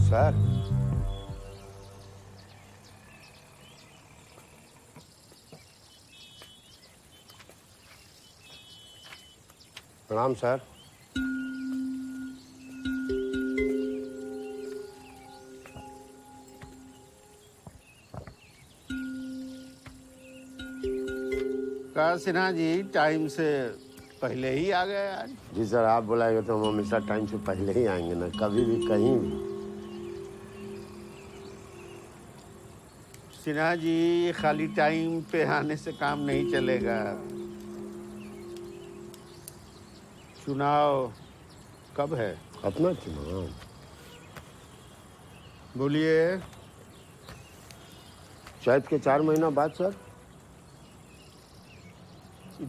सर, प्रणाम सर। का सिन्हा जी टाइम से पहले ही आ गए आज? जी सर, आप बुलाएंगे तो हम हमेशा टाइम से पहले ही आएंगे ना, कभी भी कहीं भी। सिन्हा जी खाली टाइम पे आने से काम नहीं चलेगा। चुनाव कब है? अपना चुनाव? बोलिए। चैत के 4 महीना बाद सर।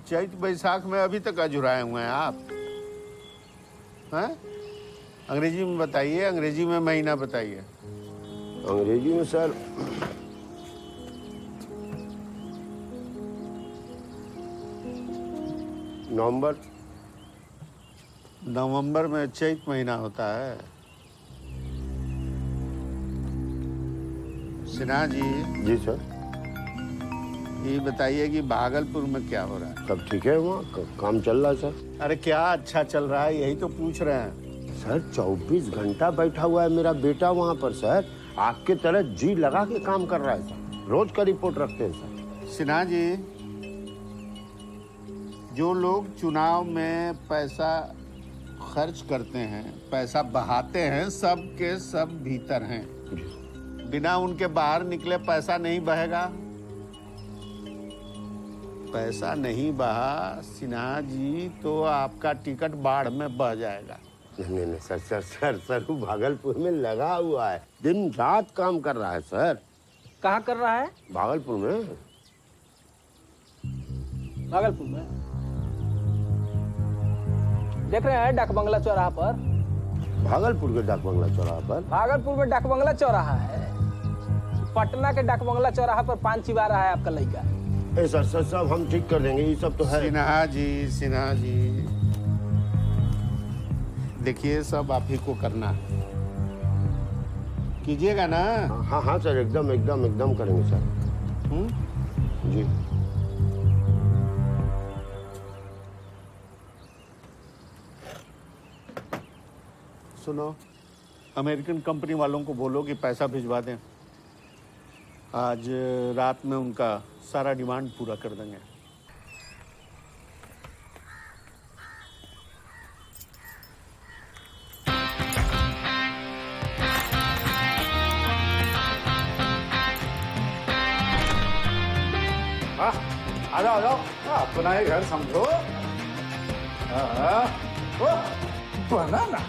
चैत बैसाख में अभी तक अजुराए हुए हैं आप? हैं? अंग्रेजी में बताइए, अंग्रेजी में महीना बताइए। अंग्रेजी में सर नवंबर। नवंबर में चैत महीना होता है। सिन्हा जी। जी सर। ये बताइए कि भागलपुर में क्या हो रहा है? सब ठीक है वहाँ, काम चल रहा है सर। अरे क्या अच्छा चल रहा है, यही तो पूछ रहे हैं। सर 24 घंटा बैठा हुआ है मेरा बेटा वहाँ पर सर, आपके तरह जी लगा के काम कर रहा है सर, रोज का रिपोर्ट रखते हैं सर। सिन्हा जी, जो लोग चुनाव में पैसा खर्च करते हैं, पैसा बहाते हैं, सब के सब भीतर हैं। बिना उनके बाहर निकले पैसा नहीं बहेगा। पैसा नहीं बहा सिन्हा जी तो आपका टिकट बाढ़ में बह जाएगा। नहीं नहीं सर सर सर सर वो भागलपुर में लगा हुआ है, दिन रात काम कर रहा है सर। कहाँ कर रहा है? भागलपुर में। भागलपुर में देख रहे हैं डाक बंगला चौराहा पर। भागलपुर के डाक बंगला चौराहा पर? भागलपुर में डाक बंगला चौराहा है। पटना के डाक बंगला चौराहा पर पान चिबा रहा है आपका लड़का। ए सर सर सब हम ठीक कर देंगे, ये सब तो है। सिन्हा जी देखिए, सब आप ही को करना कीजिएगा ना। हाँ हाँ सर, एकदम एकदम एकदम करेंगे सर। जी। सुनो, अमेरिकन कंपनी वालों को बोलो कि पैसा भिजवा दें। आज रात में उनका सारा डिमांड पूरा कर देंगे। आ जाओ आ जाओ, अपना ही घर समझो। बनाना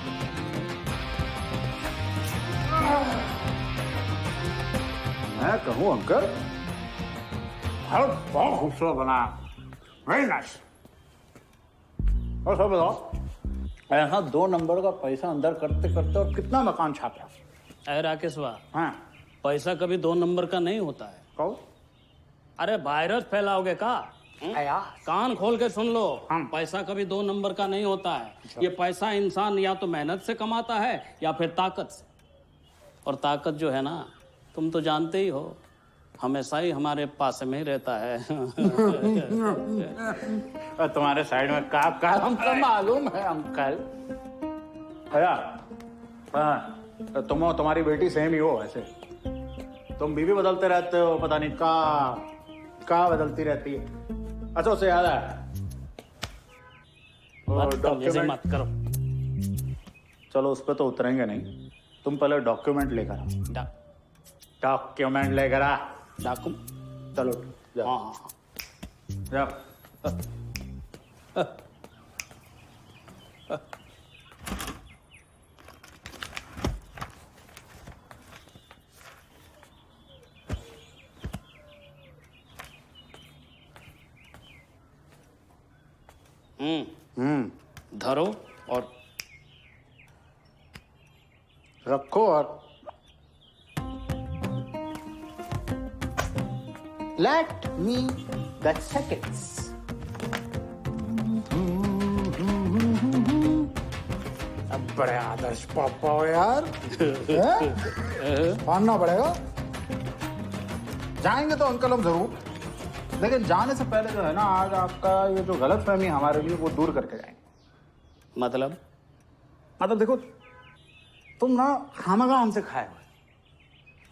मैं कहूँ अंकल, बहुत खूबसूरत बना, वेरी नाइस। और सब बताओ, ऐसा 2 नंबर का पैसा अंदर करते करते और कितना मकान छापा? अरे राकेश वाह, हाँ, पैसा कभी 2 नंबर का नहीं होता है। कहो। अरे वायरस फैलाओगे का? कान खोल के सुन लो, पैसा कभी 2 नंबर का नहीं होता है। ये पैसा इंसान या तो मेहनत से कमाता है या फिर ताकत से। और ताकत जो है ना, तुम तो जानते ही हो, हमेशा ही हमारे पास में ही रहता है। तुम्हारे साइड में का हमको मालूम है अंकल। भैया हाँ, तुम्हारी बेटी सेम ही हो वैसे। तुम बीवी बदलते रहते हो, पता नहीं का बदलती रहती है। अच्छा उससे याद है, मत करो। चलो उस पर तो उतरेंगे नहीं, तुम पहले डॉक्यूमेंट लेकर आओ। डॉक्यूमेंट लेकर आ। चलो जाओ। जाओ। धरो और रखो और लेट मी द सेकेंड्स। अब बड़े आदर्श पापा हो यार। मानना पड़ेगा। जाएंगे तो अंकल हम जरूर, लेकिन जाने से पहले जो है ना, आज आपका ये जो गलतफहमी हमारे लिए वो दूर करके जाएंगे। मतलब देखो, तुम ना खामगा हमसे खाए हुए।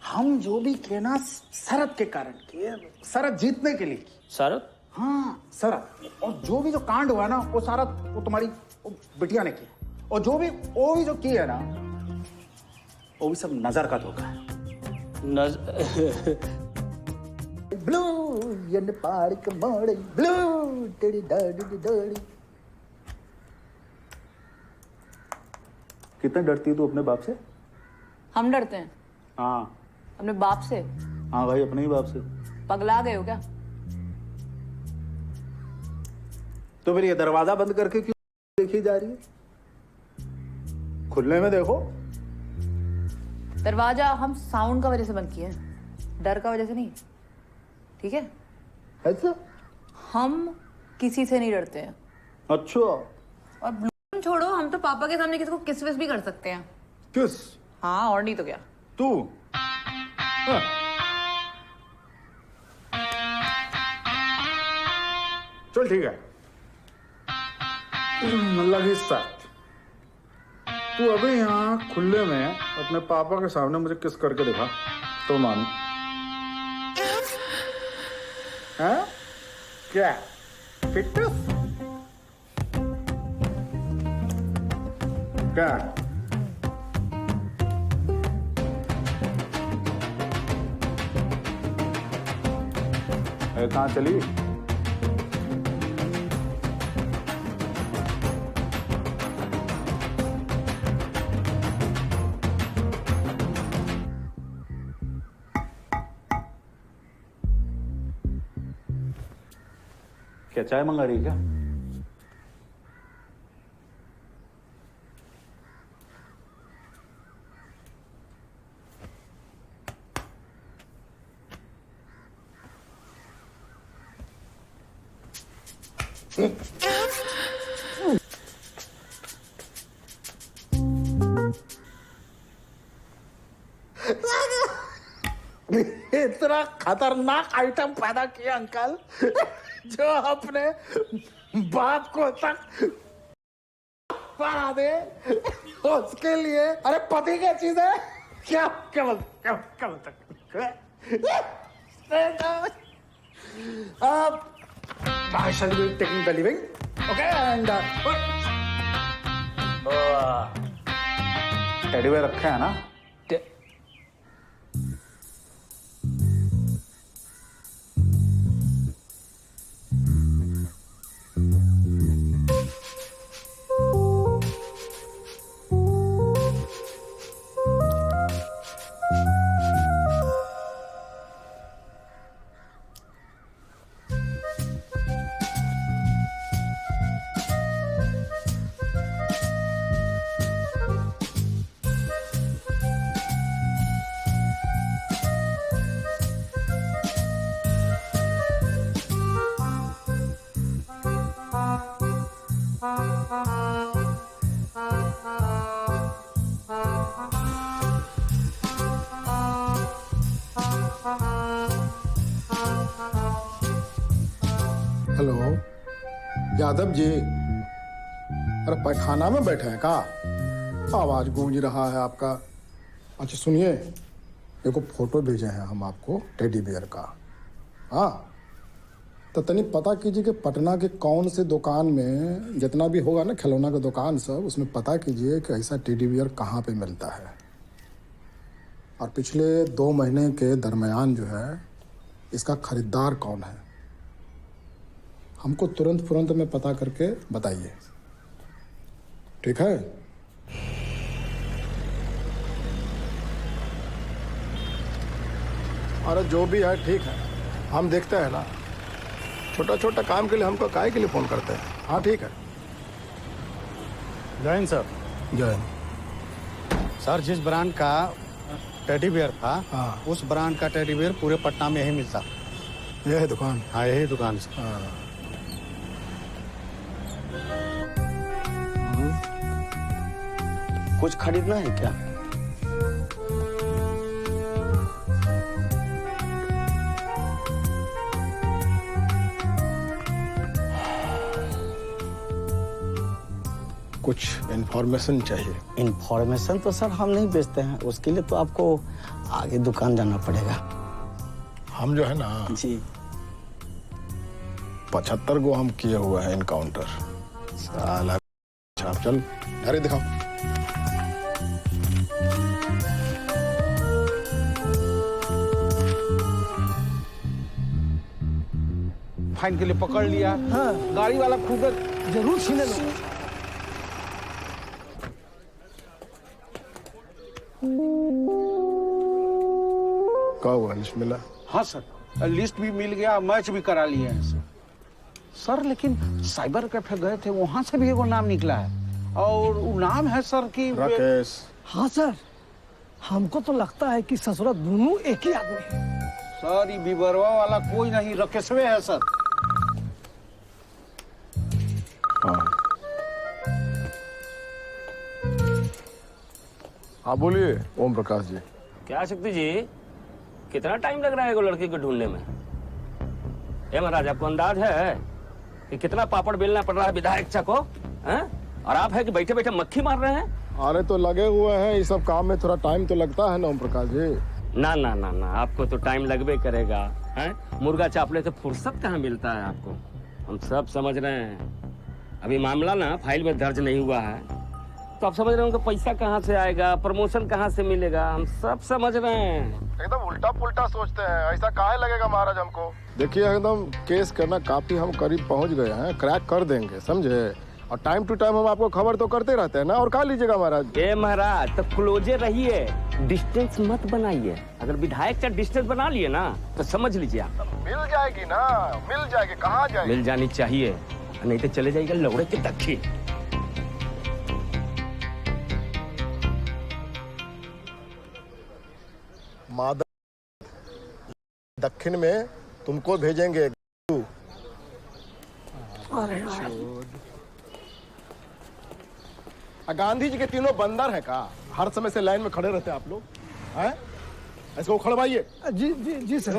हम जो भी किए ना शरत के कारण किए, शरत जीतने के लिए की। शरत? हाँ शरत। और जो भी जो कांड हुआ ना वो सारा वो तुम्हारी बिटिया ने किया। और जो भी की है ना वो भी सब नजर का धोखा है। ब्लू यन पार्क मोड़े ब्लू टेडी डाडी डाडी। कितना डरती है तू अपने बाप से? हम डरते हैं हाँ। अपने बाप से? हाँ भाई, अपने ही बाप से। पगला गए हो क्या? तो फिर ये दरवाजा बंद करके क्यों देखी जा रही है? खुलने में देखो। दरवाजा हम साउंड का वजह से बंद किए हैं, डर का वजह से नहीं। ठीक है? अच्छा, हम किसी से नहीं डरते हैं। अच्छा। और ब्लू छोड़ो, हम तो पापा के सामने किसी को किस विस भी कर सकते हैं। किस? हाँ, और नहीं तो क्या। तू? हाँ। चल ठीक है, लगी साथ। तू अभी यहाँ खुले में अपने पापा के सामने मुझे किस करके दिखा तो मानू। हैं? क्या फिटनेस? क्या? कहाँ चली? क्या चाय मंगा रही क्या? इतना खतरनाक आइटम पैदा किया अंकल, जो अपने बाप को तक पढ़ा दे। उसके लिए अरे पति क्या चीज है? क्या क्या बोलते? I shall be taking the living, okay? And teddy bear रखा है ना? हेलो यादव जी, अरे पैखाना में बैठे हैं का? आवाज गूंज रहा है आपका। अच्छा सुनिए, देखो फोटो भेजे हैं हम आपको टेडी बियर का। हाँ तो तनी पता कीजिए कि पटना के कौन से दुकान में जितना भी होगा ना खिलौना का दुकान सब, उसमें पता कीजिए कि ऐसा टेडी बियर कहाँ पे मिलता है। और पिछले 2 महीने के दरमियान जो है इसका खरीदार कौन है, हमको तुरंत में पता करके बताइए, ठीक है? अरे जो भी है ठीक है, हम देखते हैं ना। छोटा छोटा काम के लिए हमको काहे के लिए फोन करते हैं? हाँ ठीक है। जय हिंद सर। जय हिंद। सर जिस ब्रांड का टेडी बियर था, हाँ, उस ब्रांड का टेडी बियर पूरे पटना में यही मिलता। यह है दुकान? हाँ यही दुकान से। कुछ खरीदना है क्या? कुछ इंफॉर्मेशन चाहिए। इंफॉर्मेशन तो सर हम नहीं बेचते हैं, उसके लिए तो आपको आगे दुकान जाना पड़ेगा। हम जो है ना जी 75 गो हम किए हुए हैं इनकाउंटर। साला छाप, चल अरे दिखाओ। फाइन के लिए पकड़ लिया। हाँ। गाड़ी वाला खुद जरूर छीने लो। क्या हुआ, लिस्ट मिला? हाँ सर, लिस्ट भी मिल गया, मैच भी करा लिए हैं सर। सर लेकिन साइबर कैफे गए थे, वहां से भी एगो नाम निकला है और वो नाम है सर की राकेश। हाँ सर, हमको तो लगता है कि ससुरा दोनों एक ही आदमी है। सर ये बिबरवा वाला कोई नहीं, राकेशवे है सर। हाँ बोलिए ओम प्रकाश जी। क्या शक्ति जी, कितना टाइम लग रहा है लड़की को ढूंढने में? ए महाराज, आपको अंदाज है कि कितना पापड़ बेलना पड़ रहा है विधायक चा को? और आप है कि बैठे बैठे मक्खी मार रहे हैं? अरे तो लगे हुए हैं, इस सब काम में थोड़ा टाइम तो लगता है ना ओम प्रकाश जी। ना ना ना ना, आपको तो टाइम लगबे करेगा। हैं? मुर्गा चापले से फुर्सत कहाँ मिलता है आपको? हम सब समझ रहे हैं। अभी मामला ना फाइल में दर्ज नहीं हुआ है, तो आप समझ रहे हो कि पैसा कहाँ से आएगा, प्रमोशन कहाँ से मिलेगा, हम सब समझ रहे हैं। एकदम उल्टा पुल्टा सोचते हैं, ऐसा काहे लगेगा महाराज हमको? देखिए एकदम केस करना काफी हम करीब पहुंच गए हैं, क्रैक कर देंगे, समझे? और टाइम टू टाइम हम आपको खबर तो करते रहते हैं ना, और कहा लीजिएगा महाराज। ए महाराज, तो क्लोजे रहिए, डिस्टेंस मत बनाइए। अगर विधायक से डिस्टेंस बना लिए ना तो समझ लीजिए आप मिल जाएगी ना, मिल जाएगी, कहाँ जाएगी? मिल जानी चाहिए, नहीं तो चले जाएगा लौड़े के दक्षिण। दक्षिण में तुमको भेजेंगे। गांधी जी के तीनों बंदर हैं का? हर समय से लाइन में खड़े रहते हैं आप लोग हैं? ऐसे उखड़वाइए। जी जी जी सर,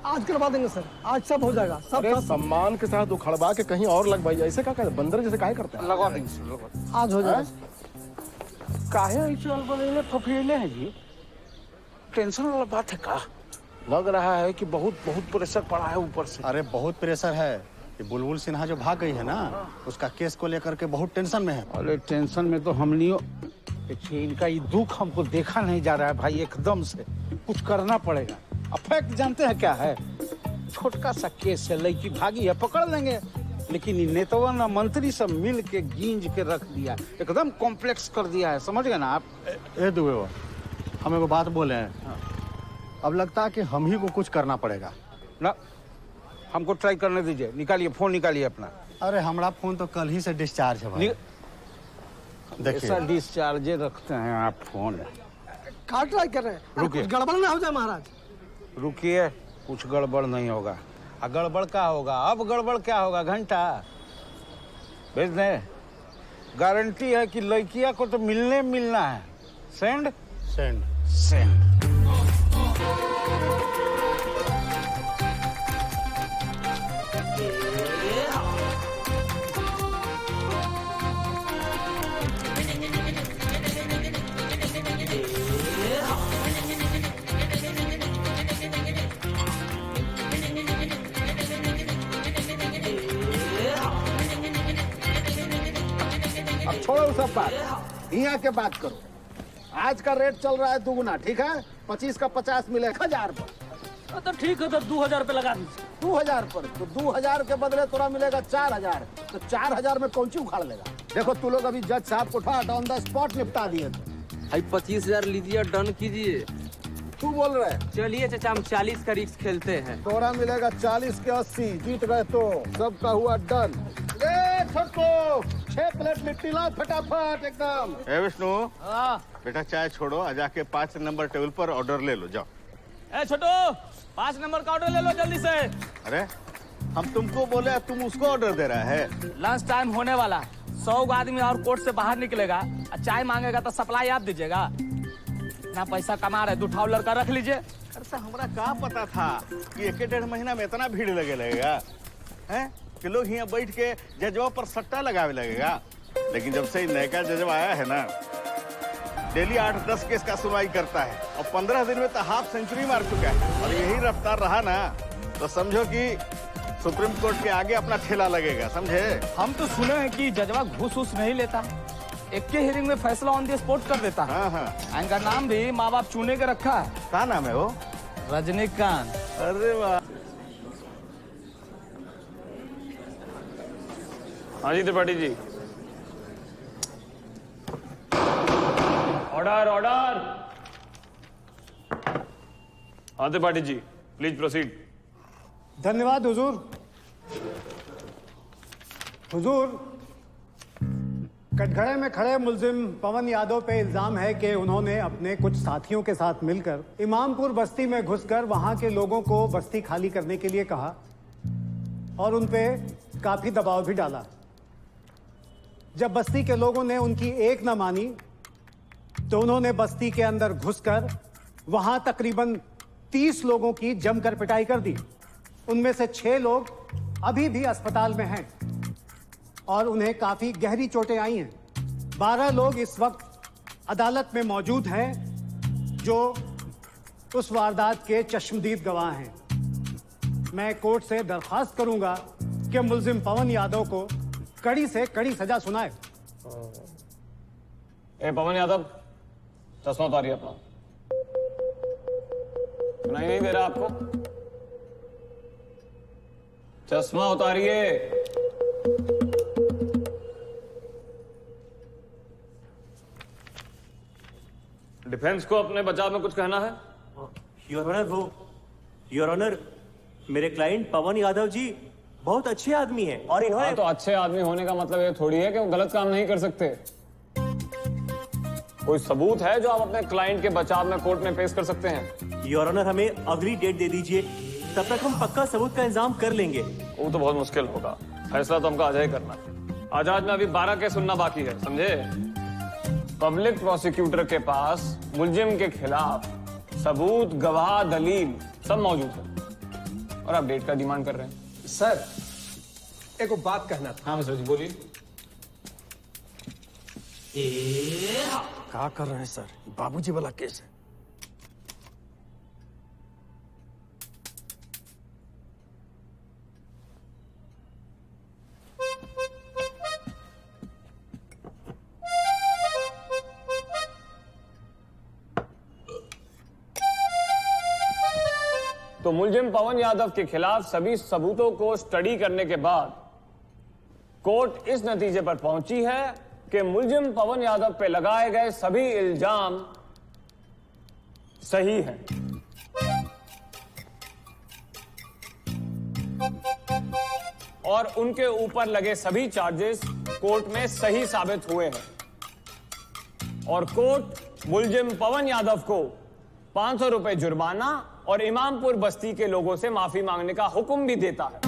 आज करवा देंगे सर, आज सब हो जाएगा। सब सम्मान के साथ उखड़वा के कहीं और लगवाइए। ऐसे क्या कहते, बंदर जैसे काहे करते हैं? लगवा देंगे सर, आज हो जाएगा। काहे ऐसे अलबले फफेले हैं जी? टेंशन वाला बात है का? लग रहा है कि बहुत बहुत प्रेशर पड़ा है ऊपर से। अरे बहुत प्रेशर है। ये बुलबुल सिन्हा जो भाग गई है ना, उसका केस को लेकर के बहुत टेंशन में है। अरे टेंशन में तो हम नहीं हो। देखिए इनका ये दुख हमको देखा नहीं जा रहा है भाई, एकदम से कुछ करना पड़ेगा। अब फैक्ट जानते हैं क्या है? छोटका सा केस है, लड़की भागी है, पकड़ लेंगे। लेकिन नेतावा ना मंत्री सब मिल के गींज के रख दिया, एकदम कॉम्प्लेक्स कर दिया है, समझ गए ना आप? ए दुबे, हम एगो बात बोले हैं, अब लगता है कि हम ही को कुछ करना पड़ेगा ना। हमको ट्राई करने दीजिए, निकालिए फोन, निकालिए अपना। अरे हमारा फोन तो कल ही से डिस्चार्ज है भाई। देखिए डिस्चार्जे रखते हैं आप फोन। कहाँ ट्राई कर रहे हैं? रुकिए, गड़बड़ ना हो जाए महाराज। रुकिए, कुछ गड़बड़ नहीं होगा। गड़बड़ क्या होगा? अब गड़बड़ क्या होगा? घंटा भेज दें, गारंटी है कि लड़किया को तो मिलना है। Send send send. बात यहाँ के बात करो। आज का रेट चल रहा है दुगुना, ठीक है? 25 का 50 मिलेगा 1000 पर। तो ठीक है, तो 2000 पे लगा दीजिए। 2000 पर तो 2000 के बदले तोरा मिलेगा 4000। तो 4000 में कौन सी उखाड़ लेगा? देखो तू लोग अभी जज साहब को उठा ऑन द स्पॉट निपटा दिए। भाई 25000 लीजिए, डन कीजिए। तू बोल रहे है? चलिए चाचा, हम 40 का रिस्क खेलते हैं। तोरा मिलेगा 40 के 80। जीत गए तो सबका हुआ डन। 6 प्लेट लिट्टी लाओ फटाफट एकदम। ए विष्णु, बेटा चाय छोड़ो, आ जाके 5 नंबर टेबल पर ऑर्डर ले लो, जाओ। ए छोटू, 5 नंबर का ऑर्डर ले लो जल्दी से। अरे हम तुमको बोले, तुम उसको ऑर्डर दे रहा है। लंच टाइम होने वाला, 100 आदमी और कोर्ट से बाहर निकलेगा। चाय मांगेगा तो सप्लाई आप दीजिएगा। ना पैसा कमा रहे, 2 ठाव लड़का रख लीजिए। अरे हमरा क्या पता था कि 1-1.5 महीना में इतना भीड़ लगेगा, हैं? कि लोग यहाँ बैठ के जजवा पर सट्टा लगावे लगेगा। लेकिन जब से नया जजवा आया है ना, डेली 8-10 केस का सुनवाई करता है और 15 दिन में तो हाफ सेंचुरी मार चुका है। और यही रफ्तार रहा ना तो समझो कि सुप्रीम कोर्ट के आगे अपना ठेला लगेगा, समझे? हम तो सुने हैं कि जजवा घूस नहीं लेता, एक के हियरिंग में फैसला ऑन द स्पॉट कर देता है। हाँ। इनका नाम भी माँ बाप चुने के रखा है। क्या नाम है वो? रजनीकांत। अरे वाह। हाँ जी त्रिपाठी जी। Order order. हाँ त्रिपाठी जी, प्लीज प्रोसीड। धन्यवाद हुजूर। हुजूर, कटघरे में खड़े मुल्जिम पवन यादव पे इल्जाम है कि उन्होंने अपने कुछ साथियों के साथ मिलकर इमामपुर बस्ती में घुसकर वहां के लोगों को बस्ती खाली करने के लिए कहा और उन पे काफी दबाव भी डाला। जब बस्ती के लोगों ने उनकी एक न मानी तो उन्होंने बस्ती के अंदर घुसकर वहां तकरीबन 30 लोगों की जमकर पिटाई कर दी। उनमें से 6 लोग अभी भी अस्पताल में हैं और उन्हें काफी गहरी चोटें आई हैं। 12 लोग इस वक्त अदालत में मौजूद हैं जो उस वारदात के चश्मदीद गवाह हैं। मैं कोर्ट से दरख्वास्त करूंगा कि मुल्जिम पवन यादव को कड़ी से कड़ी सजा सुनाए। ए पवन यादव, चश्मा उतारिए अपना। सुनाई नहीं दे रहा आपको? चश्मा उतारिए। डिफेंस को अपने बचाव में कुछ कहना है? योर ऑनर, मेरे क्लाइंट पवन यादव जी बहुत अच्छे आदमी हैं और इन्होंने तो अच्छे आदमी होने का मतलब ये थोड़ी है कि वो गलत काम नहीं कर सकते। कोई सबूत है जो आप अपने क्लाइंट के बचाव में कोर्ट में पेश कर सकते हैं? योर ऑनर, हमें अगली डेट दे दीजिए, तब तक हम पक्का सबूत का इंतजाम कर लेंगे। वो तो बहुत मुश्किल होगा, फैसला तो हमको आज ही करना है। आजाद में अभी 12 केस सुनना बाकी है, समझे? पब्लिक प्रोसिक्यूटर के पास मुलजिम के खिलाफ सबूत, गवाह, दलील सब मौजूद है और आप डेट का डिमांड कर रहे हैं। सर, एक बात कहना था। हाँ मिश्रा जी बोलिए। क्या कर रहे हैं सर? बाबूजी वाला केस है। तो मुलजिम पवन यादव के खिलाफ सभी सबूतों को स्टडी करने के बाद कोर्ट इस नतीजे पर पहुंची है कि मुलजिम पवन यादव पे लगाए गए सभी इल्जाम सही हैं। और उनके ऊपर लगे सभी चार्जेस कोर्ट में सही साबित हुए हैं और कोर्ट मुलजिम पवन यादव को 500 रुपए जुर्माना और इमामपुर बस्ती के लोगों से माफी मांगने का हुक्म भी देता है।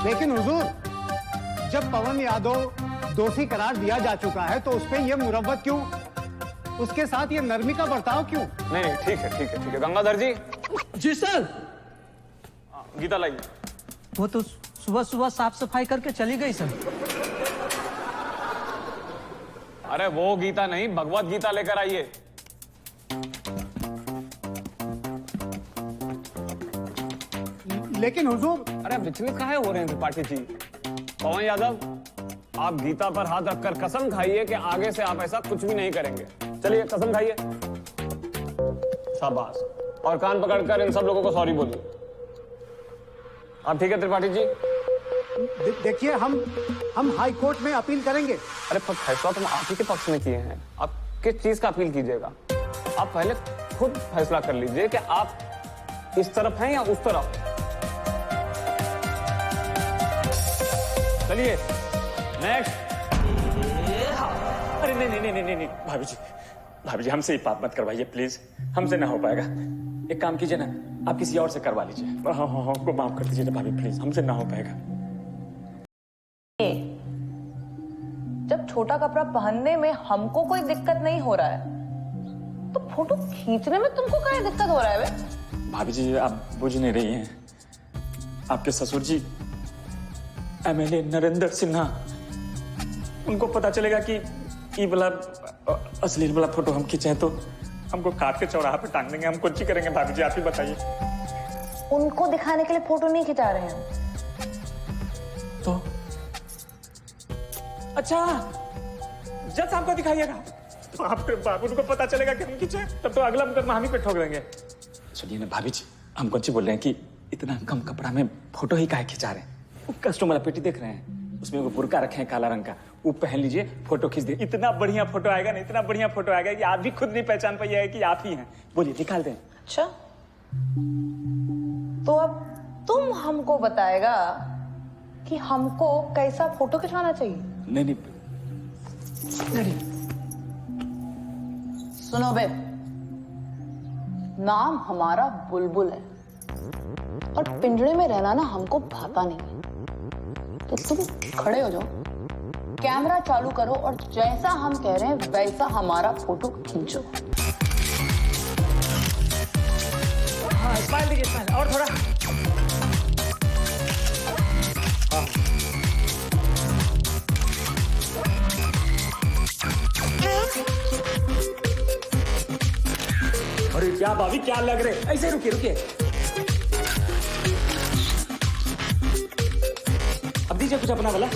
लेकिन हुजूर, जब पवन यादव दोषी करार दिया जा चुका है तो उस पे ये मुरव्वत क्यों, उसके साथ ये नरमी का बर्ताव क्यों? नहीं ठीक है ठीक है ठीक है। गंगाधर जी। जी सर। गीता लाइए। वो तो सुबह सुबह साफ सफाई करके चली गई सर। अरे वो गीता नहीं, भगवत गीता लेकर आइए। लेकिन हुजूर। अरे विचलित काहे हो रहे हैं त्रिपाठी जी? पवन यादव, आप गीता पर हाथ रखकर कसम खाइए कि आगे से आप ऐसा कुछ भी नहीं करेंगे। चलिए कसम खाइए। शाबाश। और कान पकड़कर इन सब लोगों को सॉरी बोलिए। आप ठीक है त्रिपाठी जी? देखिए, हम हाई कोर्ट में अपील करेंगे। अरे पर फैसला तुम आप ही के पक्ष में किए हैं, आप किस चीज का अपील कीजिएगा? आप पहले खुद फैसला कर लीजिए कि आप इस तरफ हैं या उस तरफ। चलिए नेक्स्ट। अरे नहीं नहीं नहीं नहीं नहीं भाभी जी हमसे ही बात मत करवाइए प्लीज, हमसे ना हो पाएगा। एक काम कीजिए ना, आप किसी और से करवा लीजिए। हाँ हाँ को माफ कर दीजिए ना भाभी प्लीज, हमसे ना हो पाएगा। जब छोटा कपड़ा पहनने में हमको कोई दिक्कत नहीं हो रहा है तो फोटो खींचने में तुमको क्या दिक्कत हो रहा है बे? भाभी जी आप बुझ नहीं रही हैं, आपके ससुर जी MLA नरेंद्र सिन्हा, उनको पता चलेगा कि ये वाला अश्लील वाला फोटो हम खींचे हैं तो हमको काट के चौराहा पे टांग देंगे। हम कुछ ही करेंगे भाभी जी, आप ही बताइए। उनको दिखाने के लिए फोटो नहीं खिंचा रहे हैं तो अच्छा जज साहब को दिखाइएगा तो आपके बाबू को पता चलेगा कि हम खींचे, तब तो अगला मुकदमा हम ही पे ठोक देंगे। सुनिए ना भाभी जी, हम कौन सी बोल रहे हैं कि इतना कम कपड़ा में फोटो ही काहे खिंचा रहे हैं? कस्टमर वाला पेटी देख रहे हैं, उसमें वो बुर्का रखे हैं काला रंग का, वो पहन लीजिए, फोटो खींच दे। इतना बढ़िया फोटो आएगा ना, इतना बढ़िया फोटो आएगा कि आप भी खुद नहीं पहचान पाइएगा कि आप ही हैं। बोलिए निकाल दें। अच्छा तो अब तुम हमको बताएगा कि हमको कैसा फोटो खिंचवाना चाहिए? नहीं। सुनो बे, नाम हमारा बुलबुल है और पिंजड़े में रहना ना हमको भाता नहीं है। तो तुम खड़े हो जाओ, कैमरा चालू करो और जैसा हम कह रहे हैं वैसा हमारा फोटो खींचो। हाँ स्माइल दीजिए, स्माइल और थोड़ा। अरे क्या भाभी क्या लग रहे, ऐसे रुकिए रुकिए। अब दीजिए कुछ अपना वाला,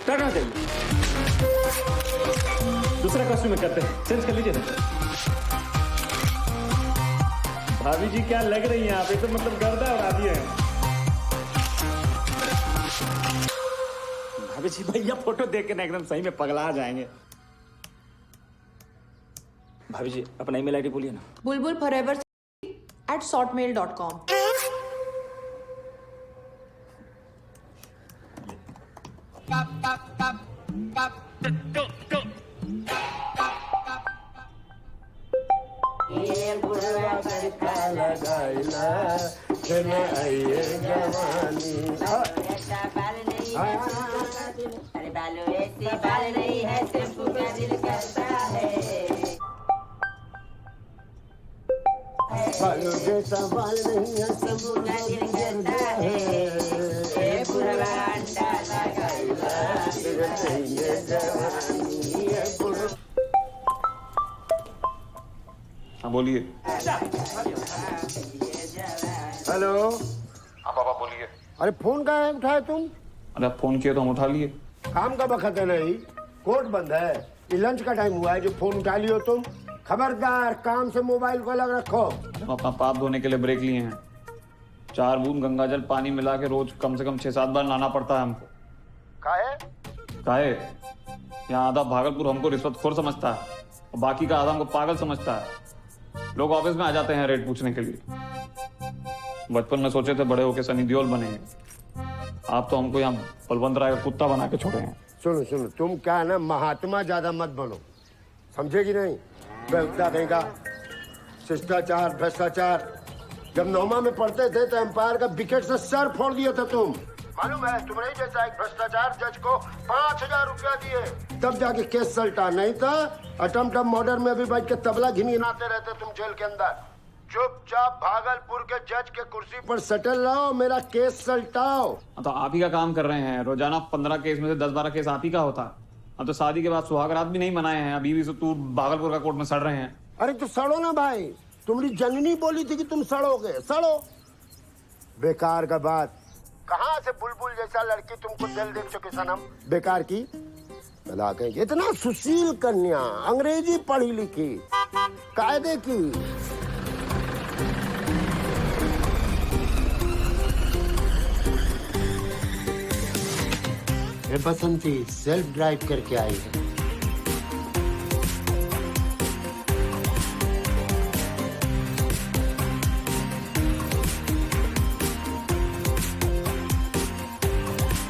करना चाहिए। दूसरा कॉस्ट्यूम में करते हैं, चेंज कर लीजिए ना। भाभी जी क्या लग रही हैं आप, तो मतलब गर्दा और आदि है। भाभी जी भैया फोटो देख के ना एकदम सही में पगला जाएंगे। भाभी जी अपना ईमेल आईडी बोलिए ना। bulbulforever@shortmail.com। बालों जैसा बाल नहीं है, सबूरा दिल करता है। ये पुरवा अंडा लगाइला, तेरे चाहिए जवानी है पुरवा। हाँ बोलिए। हेलो। हाँ पापा बोलिए। अरे फोन कहाँ है, उठाए तुम? अरे आप फोन किया तो हम उठा लिए। काम का वक्त है नहीं, कोर्ट बंद है, ये लंच का टाइम हुआ है जो फोन उठा लियो तुम। खबरदार काम से मोबाइल को अलग रखो। हम अपना पाप धोने के लिए ब्रेक लिए हैं। 4 बूंद गंगाजल पानी मिला के रोज कम से कम 6-7 बार नहाना पड़ता है हमको। काहे? यहाँ आधा भागलपुर हमको रिश्वतखोर समझता है और बाकी का आधा हमको पागल समझता है। लोग ऑफिस में आ जाते हैं रेट पूछने के लिए। बचपन में सोचे थे बड़े होके सनी देओल बनेंगे, आप तो हमको यहाँ बलवंत राय का कुत्ता बना के छोड़े हैं। सुनो सुनो, तुम क्या ना महात्मा ज्यादा मत बनो, समझेगी नहीं? बेवकूफ कहेगा शिष्टाचार भ्रष्टाचार। जब नौमा में पढ़ते थे तो एम्पायर का विकेट से सर फोड़ दिया था तुम, मालूम है? तुम्हारे जैसा एक भ्रष्टाचार जज को 5000 रुपया दिए, तब जाके केस सल्टा। नहीं था अटेम्प्ट ऑफ मर्डर में भी बैठ के तबला घिनघिनाते रहते तुम जेल के अंदर। चुपचाप भागलपुर के जज के कुर्सी पर सेटल रहो, मेरा केस सल्टाओ। तो आप ही का काम कर रहे हैं, रोजाना 15 केस में से 10-12 केस आप ही का होता। अब तो शादी के बाद सुहाग रात भी नहीं मनाए हैं, अभी भी तू भागलपुर का कोर्ट में सड़ रहे हैं। अरे तो सड़ो ना भाई, तुम्हारी जननी बोली थी कि तुम सड़ोगे, सड़ो। बेकार का बात। कहाँ से बुलबुल जैसा लड़की तुमको दिल देख चुके सनम, बेकार की। भला कहेंगे इतना सुशील कन्या, अंग्रेजी पढ़ी लिखी, कायदे की। बसंती सेल्फ ड्राइव करके आई है।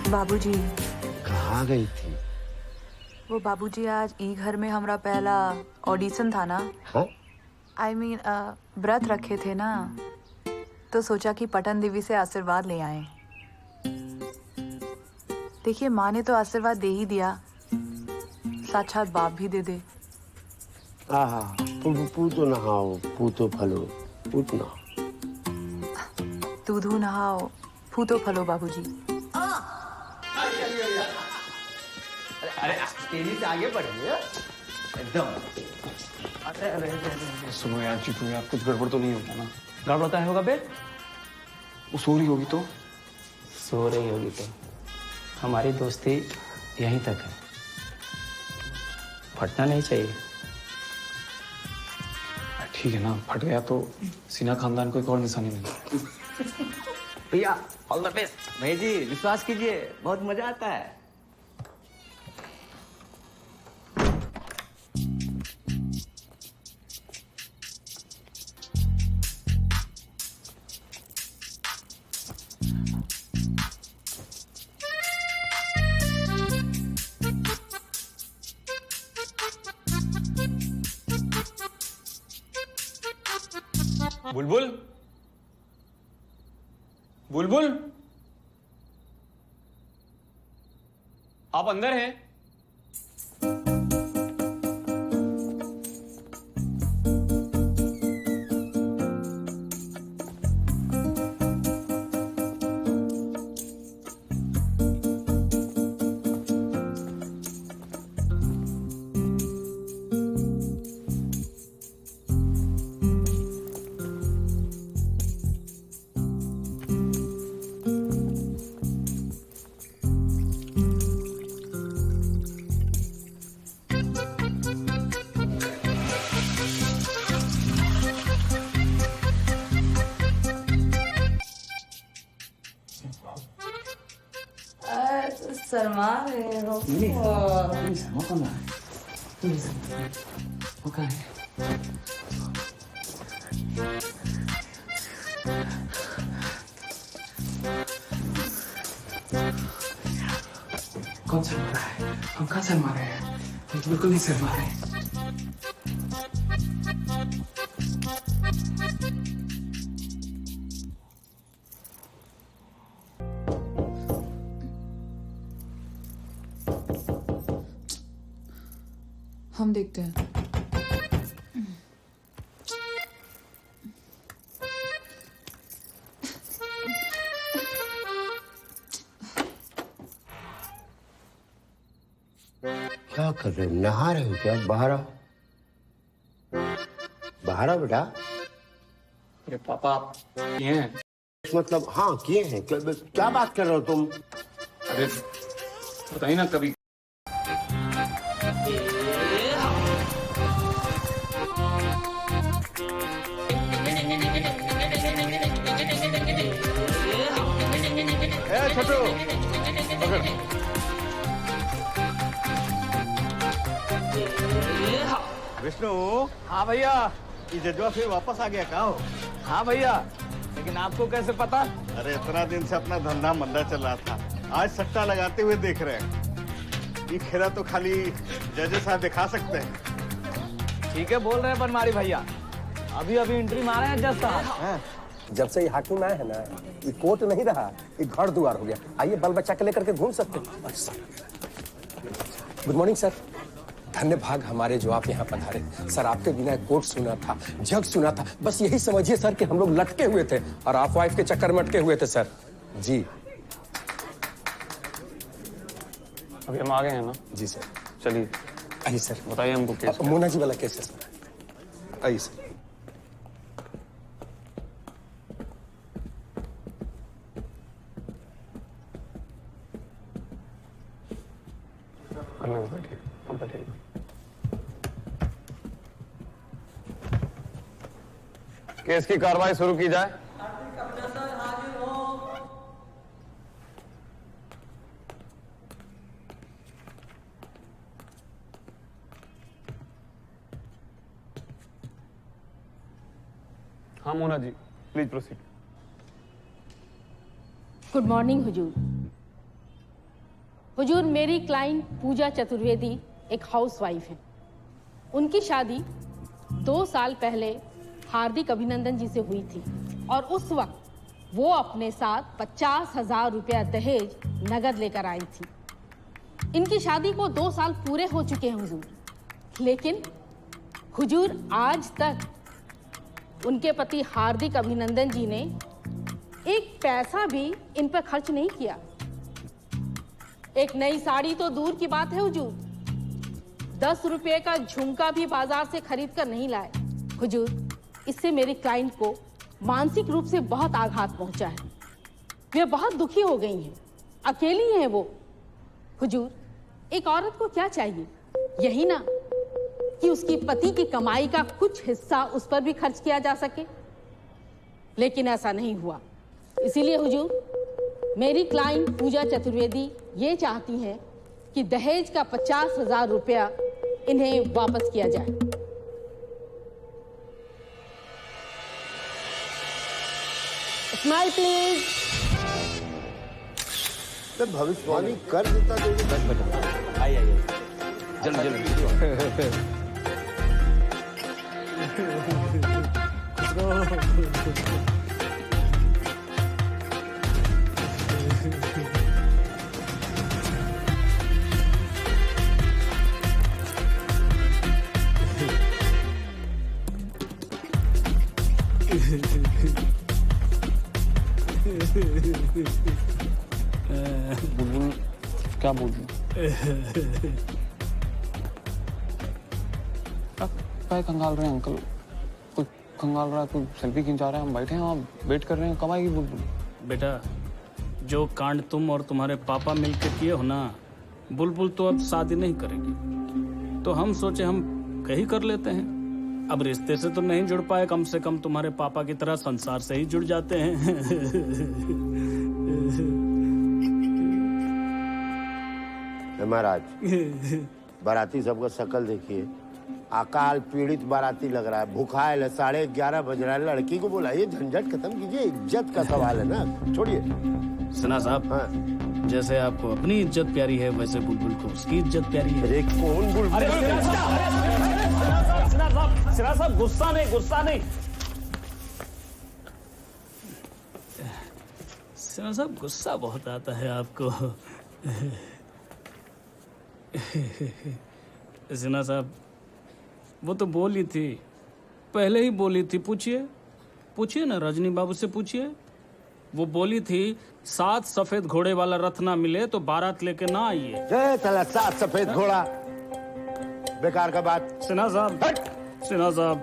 बाबूजी कहाँ गई थी? वो बाबूजी आज ई घर में हमारा पहला ऑडिशन था ना। आई मीन व्रत रखे थे ना, तो सोचा कि पटन देवी से आशीर्वाद ले आए। देखिए माँ ने तो आशीर्वाद दे ही दिया, साक्षात बाप भी दे दे। आहा, पूतो नहाओ, पूतो फलो, पूत नहाओ। दूधू नहाओ, फूतो फलो बाबूजी। अरे तेजी से आगे बढ़िए एकदम। सुनो यार जीतू यार, कुछ गड़बड़ तो नहीं होगा ना? गड़बड़ क्या होगा बे? वो सो रही होगी तो? सो रही होगी तो हमारी दोस्ती यहीं तक है, फटना नहीं चाहिए। ठीक है ना, फट गया तो सिन्हा खानदान को एक और निशानी मिली। भैया ऑल द बेस्ट। भाई जी विश्वास कीजिए, बहुत मजा आता है। बुलबुल, बुलबुल, आप अंदर हैं? शर्मा रहे हो। कौन शर्मा रहा है? हम कहाँ शर्मा रहे हैं? हम तो बिल्कुल नहीं शर्मा रहे। हम देखते हैं। क्या कर रहे हो? नहा रहे हो क्या? बाहर आओ, बाहर आओ बेटा। अरे पापा आप किए हैं? मतलब हाँ किए हैं। क्या बात कर रहे हो तुम? अरे बताइए ना कभी। छोटू पकड़। विष्णु। हाँ भैया। ये जजवा फिर वापस आ गया कहाँ हो? हाँ भैया, लेकिन आपको कैसे पता? अरे इतना दिन से अपना धंधा मंदा चल रहा था, आज सट्टा लगाते हुए देख रहे हैं। ये खेला तो खाली जजेस साहब दिखा सकते हैं। ठीक है बोल रहे हैं बनमारी भैया, अभी अभी एंट्री मारे हैं जज साहब। जब से ये हाकिम आए हैं ना, ये कोर्ट नहीं रहा, ये घर द्वार हो गया। आइए बाल बच्चा के लेकर के घूम सकते हैं। अच्छा गुड मॉर्निंग सर। धन्य भाग हमारे जो आप यहाँ पधारे। सर आपके बिना कोर्ट सुना था, जग सुना था। बस यही समझिए सर कि हम लोग लटके हुए थे और आप वाइफ के चक्कर में अटके हुए थे सर। जी अभी हम आ गए हैं ना? जी सर। चलिए आइए सर। बताइए हमको केस। मोना जी वाला केस है सर। आइए सर। केस की कार्रवाई शुरू की जाए। हाँ Mona ji, please proceed. Good morning हुजूर। हुजूर, मेरी क्लाइंट पूजा चतुर्वेदी एक हाउसवाइफ है। उनकी शादी 2 साल पहले हार्दिक अभिनंदन जी से हुई थी और उस वक्त वो अपने साथ 50,000 रुपया दहेज नगद लेकर आई थी। इनकी शादी को 2 साल पूरे हो चुके हैं हुजूर, लेकिन हुजूर आज तक उनके पति हार्दिक अभिनंदन जी ने एक पैसा भी इन पर खर्च नहीं किया। एक नई साड़ी तो दूर की बात है हुजूर, 10 रुपए का झुमका भी बाजार से खरीद कर नहीं लाए। हुजूर, इससे मेरी क्लाइंट को मानसिक रूप से बहुत आघात पहुंचा है। वे बहुत दुखी हो गई हैं, अकेली हैं वो। हुजूर, एक औरत को क्या चाहिए? यही ना कि उसकी पति की कमाई का कुछ हिस्सा उस पर भी खर्च किया जा सके, लेकिन ऐसा नहीं हुआ। इसीलिए हुजूर, मेरी क्लाइंट पूजा चतुर्वेदी ये चाहती हैं कि दहेज का 50,000 रुपया इन्हें वापस किया जाए। Smile please. भविष्यवाणी कर देता तो ये 10 बजा। आइए जल्दी जल्दी। बुलबुल क्या बोल रही? क्या कंगाल रहे हैं अंकल? कुछ कंगाल रहा है, कुछ सेल्फी खिंचा रहे हैं, हम बैठे हैं वहाँ वेट कर रहे हैं, कब आएगी बुलबुल? बेटा, जो कांड तुम और तुम्हारे पापा मिलकर किए हो ना, बुलबुल तो अब शादी नहीं करेगी। तो हम सोचे हम कहीं कर लेते हैं। अब रिश्ते से तो नहीं जुड़ पाए, कम से कम तुम्हारे पापा की तरह संसार से ही जुड़ जाते हैं। महाराज, बाराती सबका शकल देखिए, अकाल पीड़ित बाराती लग रहा है, भूखायल है, 11:30 बज रहा है। लड़की को बुलाइए, झंझट खत्म कीजिए, इज्जत का सवाल है ना, छोड़िए। सना साहब, हाँ। जैसे आपको अपनी इज्जत प्यारी है, वैसे बुलबुल को उसकी इज्जत प्यारी है। अरे कौन बुलबुल? सिरा साहब, गुस्सा नहीं। सना साहब, गुस्सा बहुत आता है आपको। सिन्हा साहब, वो तो बोली थी, पहले ही बोली थी। पूछिए ना, रजनी बाबू से पूछिए। वो बोली थी 7 सफेद घोड़े वाला रथ ना मिले तो बारात लेके ना आइए। 7 सफेद घोड़ा, बेकार का बात। सिन्हा साहब,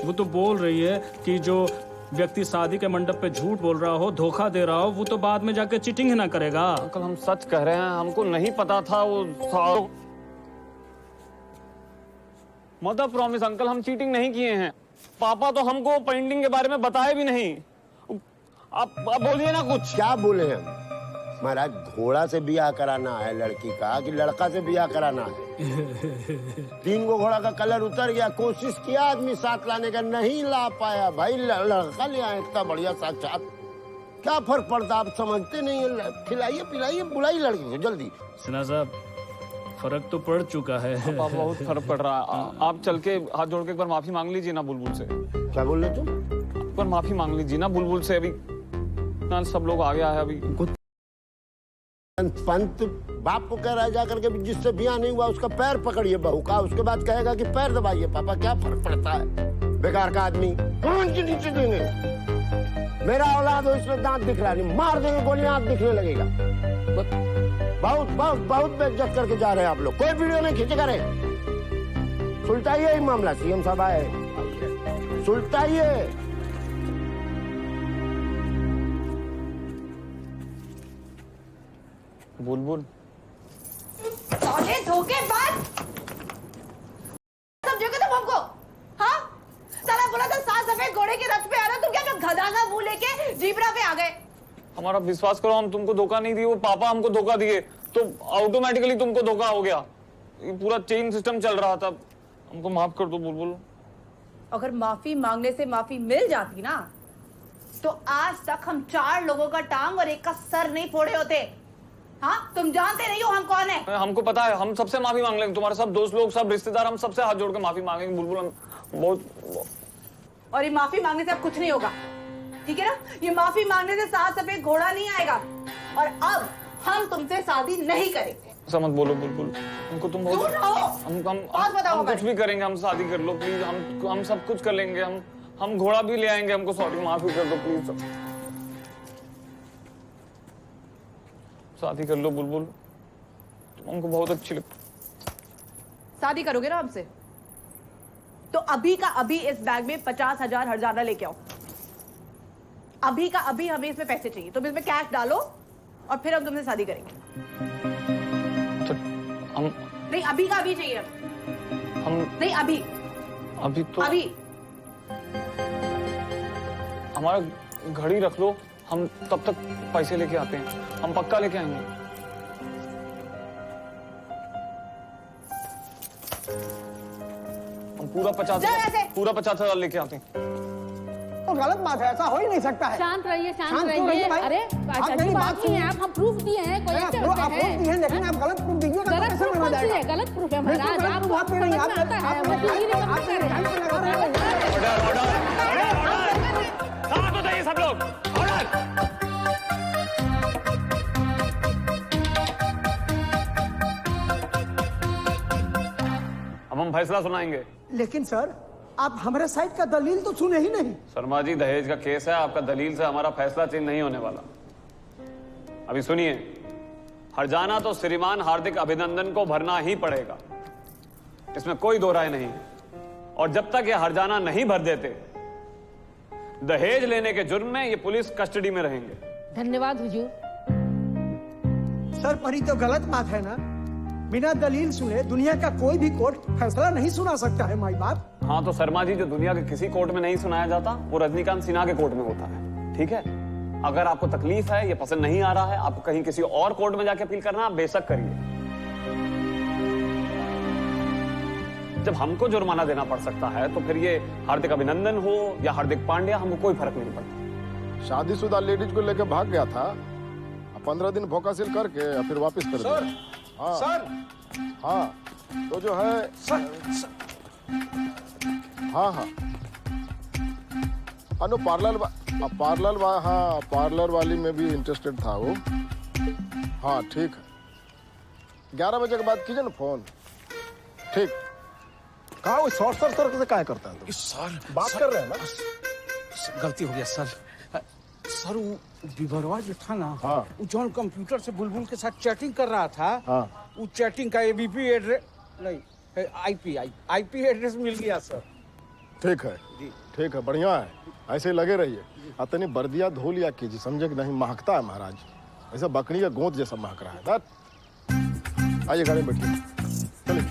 वो तो बोल रही है कि जो व्यक्ति शादी के मंडप पे झूठ बोल रहा हो, धोखा दे रहा हो, वो तो बाद में जाके चीटिंग ही ना करेगा। अंकल, हम सच कह रहे हैं, हमको नहीं पता था वो। मदर प्रॉमिस अंकल, हम चीटिंग नहीं किए हैं। पापा तो हमको पेंटिंग के बारे में बताए भी नहीं। आप बोलिए ना कुछ। क्या बोले हैं महाराज? घोड़ा से ब्याह कराना है लड़की का कि लड़का से ब्याह कराना है? 3 को घोड़ा का कलर उतर गया, कोशिश किया आदमी साथ लाने का, नहीं ला पाया। भाई लड़का ले आए इतना बढ़िया, साक्षात। क्या फर्क पड़ता, आप समझते नहीं है। खिलाइए पिलाइए, बुलाइए लड़की को जल्दी। सिन्हा साहब, फर्क तो पड़ चुका है। बहुत फर्क पड़ रहा है। आप चल के हाथ जोड़ के एक बार माफी मांग लीजिए ना बुलबुल से। क्या बोल रहे तुम? एक बार माफी मांग लीजिए ना बुलबुल से। अभी सब लोग आ गया है। अभी पंत बाप को कह रहा है जाकर के जिससे ब्याह नहीं हुआ उसका पैर पकड़िए बहू का, उसके बाद कहेगा कि पैर दबाइए। पापा, क्या फर्क पड़ता है? बेकार का आदमी। कौन के नीचे देंगे? मेरा औलाद हो, इसमें दांत दिख रहा नहीं, मार देंगे गोली, आंख दिखने लगेगा। बहुत बेइज्जत करके जा रहे हैं आप लोग। कोई वीडियो नहीं खींचेगा रे। सुलटाइए ही मामला, सीएम साहब आए, सुलटाइए। बुलबुल अरे धोखेबाज, समझोगे तुम हमको? हाँ, साला बोला था सात सफेद घोड़े के रथ पे आ रहा, तुम क्या गधा का मुंह लेके जीब्रा पे आ गए? हमारा विश्वास करो, हम तुमको धोखा नहीं दिए, वो पापा हमको धोखा दिए, तो ऑटोमेटिकली तुमको धोखा हो गया। ये पूरा चेन सिस्टम चल रहा था। हमको माफ कर दो बुलबुल। अगर माफी मांगने से माफी मिल जाती ना, तो आज तक हम 4 लोगों का टांग और एक का सर नहीं फोड़े होते। हाँ, तुम जानते नहीं हो हम कौन है? हमको पता है, हम सबसे माफी मांग लेंगे, तुम्हारे सब दोस्त लोग, सब रिश्तेदार, हम सबसे हाथ जोड़ के माफी मांगेंगे बुलबुल। हम बहुत। और ये माफी मांगने से अब कुछ नहीं होगा, ठीक है ना? ये माफी मांगने से सात सफेद घोड़ा नहीं आएगा। और अब हम तुमसे शादी नहीं करेंगे। ऐसा मत बोलो बुलबुल, हमको तुम बहुत, हम कुछ भी करेंगे, हम शादी कर लो प्लीज, हम सब कुछ कर लेंगे, हम घोड़ा भी ले आएंगे, हमको सॉरी माफी कर दो प्लीज। शादी कर लो बुलबुल, तुम हमको बहुत अच्छी लगती। शादी करोगे ना हमसे, तो अभी का अभी इस बैग में 50,000 हरजाना लेके आओ। अभी का अभी हमें इसमें पैसे चाहिए, तुम इसमें कैश डालो और फिर हम तुमसे शादी करेंगे। हम नहीं, अभी का अभी चाहिए हम नहीं, अभी तो अभी हमारा घड़ी रख लो, हम तब तक पैसे लेके आते हैं, हम पक्का लेके आएंगे। हम पूरा 50,000 लेके आते हैं। तो गलत बात है, ऐसा हो ही नहीं सकता है। शांत रहिए, शांत रहिए। अरे ऐसी बात नहीं है, आप हम प्रूफ दिए हैं, कोई ऐसे होते हैं, लेकिन आप गलत प्रूफ दीजिएगा तो कैसे माना जाएगा? गलत प्रूफ है महाराज, आप बात नहीं आता है, हम वकील नहीं कर रहे हैं। सब लोग अब हम फैसला सुनाएंगे। लेकिन सर, आप हमारे साइड का दलील तो सुने ही नहीं। शर्मा जी, दहेज का केस है, आपका दलील से हमारा फैसला चेंज नहीं होने वाला। अभी सुनिए, हरजाना तो श्रीमान हार्दिक अभिनंदन को भरना ही पड़ेगा, इसमें कोई दो राय नहीं है। और जब तक ये हरजाना नहीं भर देते, दहेज लेने के जुर्म में ये पुलिस कस्टडी में रहेंगे। धन्यवाद हुजूर। सर, पर ये तो गलत बात है ना, बिना दलील सुने दुनिया का कोई भी कोर्ट फैसला नहीं सुना सकता है माई बाप। हाँ, तो शर्मा जी, जो दुनिया के किसी कोर्ट में नहीं सुनाया जाता, वो रजनीकांत सिन्हा के कोर्ट में होता है, ठीक है? अगर आपको तकलीफ है, ये पसंद नहीं आ रहा है, आपको कहीं किसी और कोर्ट में जाके अपील करना, आप बेशक करिए। जब हमको जुर्माना देना पड़ सकता है, तो फिर ये हार्दिक अभिनंदन हो या हार्दिक पांड्या, हमको कोई फर्क नहीं पड़ता। शादीशुदा लेडीज को लेकर भाग गया था, 15 दिन भोकासिल करके फिर वापस कर दिया। हाँ, सर, हाँ, तो जो है सर, हाँ हाँ, अनु पार्लर वाली में भी इंटरेस्टेड था वो। हाँ ठीक है, 11 बजे के बाद कीजिए ना फोन। ठीक, कहा वो शॉर्ट सर्किट से क्या करता है तुम? सर, बात कर रहे हैं ना? गलती हो गया सर। सर, वो विवरवा जो था ना, हाँ, वो जॉन कंप्यूटर से बुलबुल के साथ चैटिंग कर रहा था, हाँ, वो चैटिंग का एबीपी एड्रेस नहीं, आईपी एड्रेस मिल गया सर। ठीक है, ठीक है, बढ़िया है, ऐसे लगे रहिए। अतनी बर्दिया धो लिया कीजिए, समझे कि नहीं? महकता है महाराज, ऐसा बकरी का गोंद जैसा महक रहा है। आइए गाड़ी में बैठिए, चलिए।